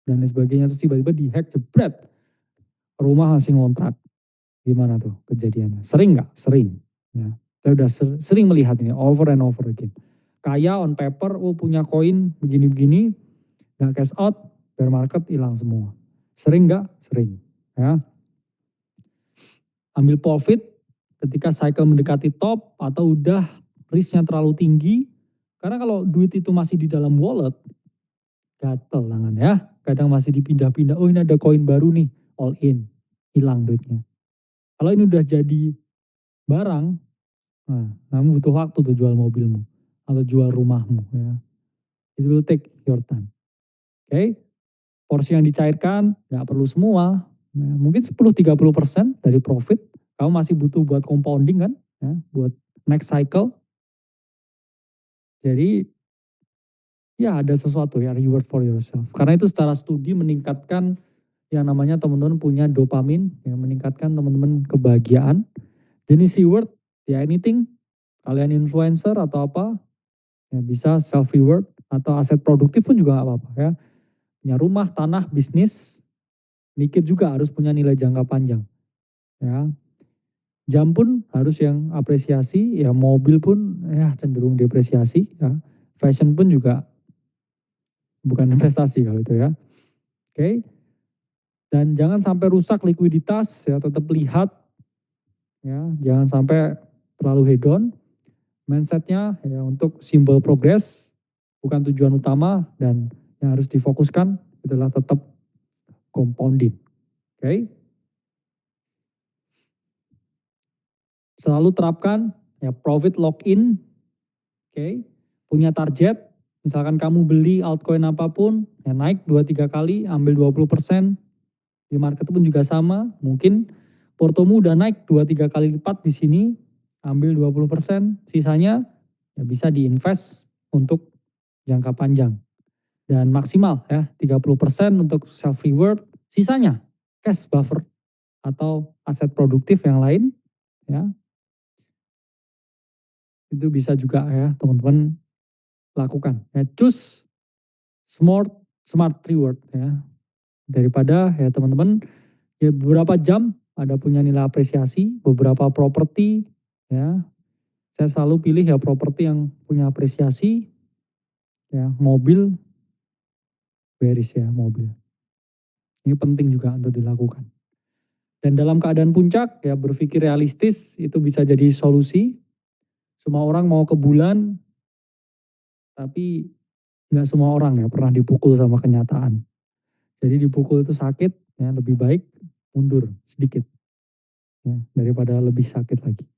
dan lain sebagainya terus tiba-tiba dihack jebret, rumah masih ngontrak. Gimana tuh kejadiannya? Sering nggak? Sering. Ya. Saya udah sering melihat ini over and over again. Kaya on paper, oh punya koin begini-begini, nggak cash out, bear market hilang semua. Sering nggak? Sering. Ya. Ambil profit ketika cycle mendekati top atau udah risknya terlalu tinggi. Karena kalau duit itu masih di dalam wallet, gatel tangan ya. Kadang masih dipindah-pindah, oh ini ada koin baru nih, all in, hilang duitnya. Kalau ini udah jadi barang, nah, kamu butuh waktu tuh jual mobilmu atau jual rumahmu ya. It will take your time. Oke, porsi yang dicairkan nggak perlu semua. Ya, mungkin 10-30% dari profit kamu masih butuh buat compounding kan, ya, buat next cycle. Jadi ya ada sesuatu ya reward for yourself. Karena itu secara studi meningkatkan yang namanya teman-teman punya dopamin, yang meningkatkan teman-teman kebahagiaan. Jenis reward ya anything, kalian influencer atau apa, ya bisa self reward atau aset produktif pun juga nggak apa-apa ya. Punya rumah, tanah, bisnis, mikir juga harus punya nilai jangka panjang. Ya, jam pun harus yang apresiasi, ya mobil pun ya cenderung depresiasi, ya. Fashion pun juga bukan investasi kalau itu ya. Oke. Dan jangan sampai rusak likuiditas, ya tetap lihat, ya jangan sampai terlalu hedon. Mindsetnya ya untuk simple progress, bukan tujuan utama dan yang harus difokuskan adalah tetap compounding. Oke. Selalu terapkan ya profit lock in. Oke. Punya target, misalkan kamu beli altcoin apapun, ya naik 2-3 kali, ambil 20%. Di market pun juga sama, mungkin portomu udah naik 2-3 kali lipat di sini, ambil 20%, sisanya ya bisa diinvest untuk jangka panjang. Dan maksimal ya 30% untuk self reward, sisanya cash buffer atau aset produktif yang lain ya. Itu bisa juga ya teman-teman lakukan. Ya choose smart smart reward ya. Daripada ya teman-teman Ya beberapa jam ada punya nilai apresiasi, beberapa properti ya, saya selalu pilih ya properti yang punya apresiasi, ya mobil, beris ya mobil. Ini penting juga untuk dilakukan. Dan dalam keadaan puncak ya berpikir realistis itu bisa jadi solusi. Semua orang mau ke bulan, tapi nggak semua orang ya pernah dipukul sama kenyataan. Jadi dipukul itu sakit, ya lebih baik mundur sedikit ya daripada lebih sakit lagi.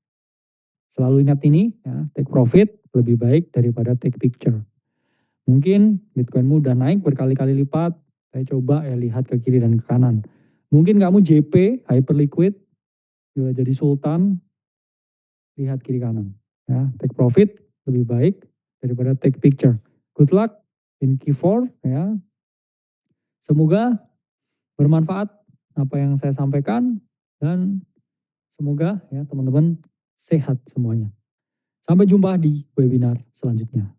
Selalu ingat ini ya, take profit lebih baik daripada take picture. Mungkin Bitcoinmu udah naik berkali-kali lipat, saya coba ya lihat ke kiri dan ke kanan. Mungkin kamu JP, Hyperliquid, juga jadi sultan, lihat kiri kanan. Ya, take profit lebih baik daripada take picture. Good luck in Q4 ya. Semoga bermanfaat apa yang saya sampaikan dan semoga ya teman-teman sehat semuanya. Sampai jumpa di webinar selanjutnya.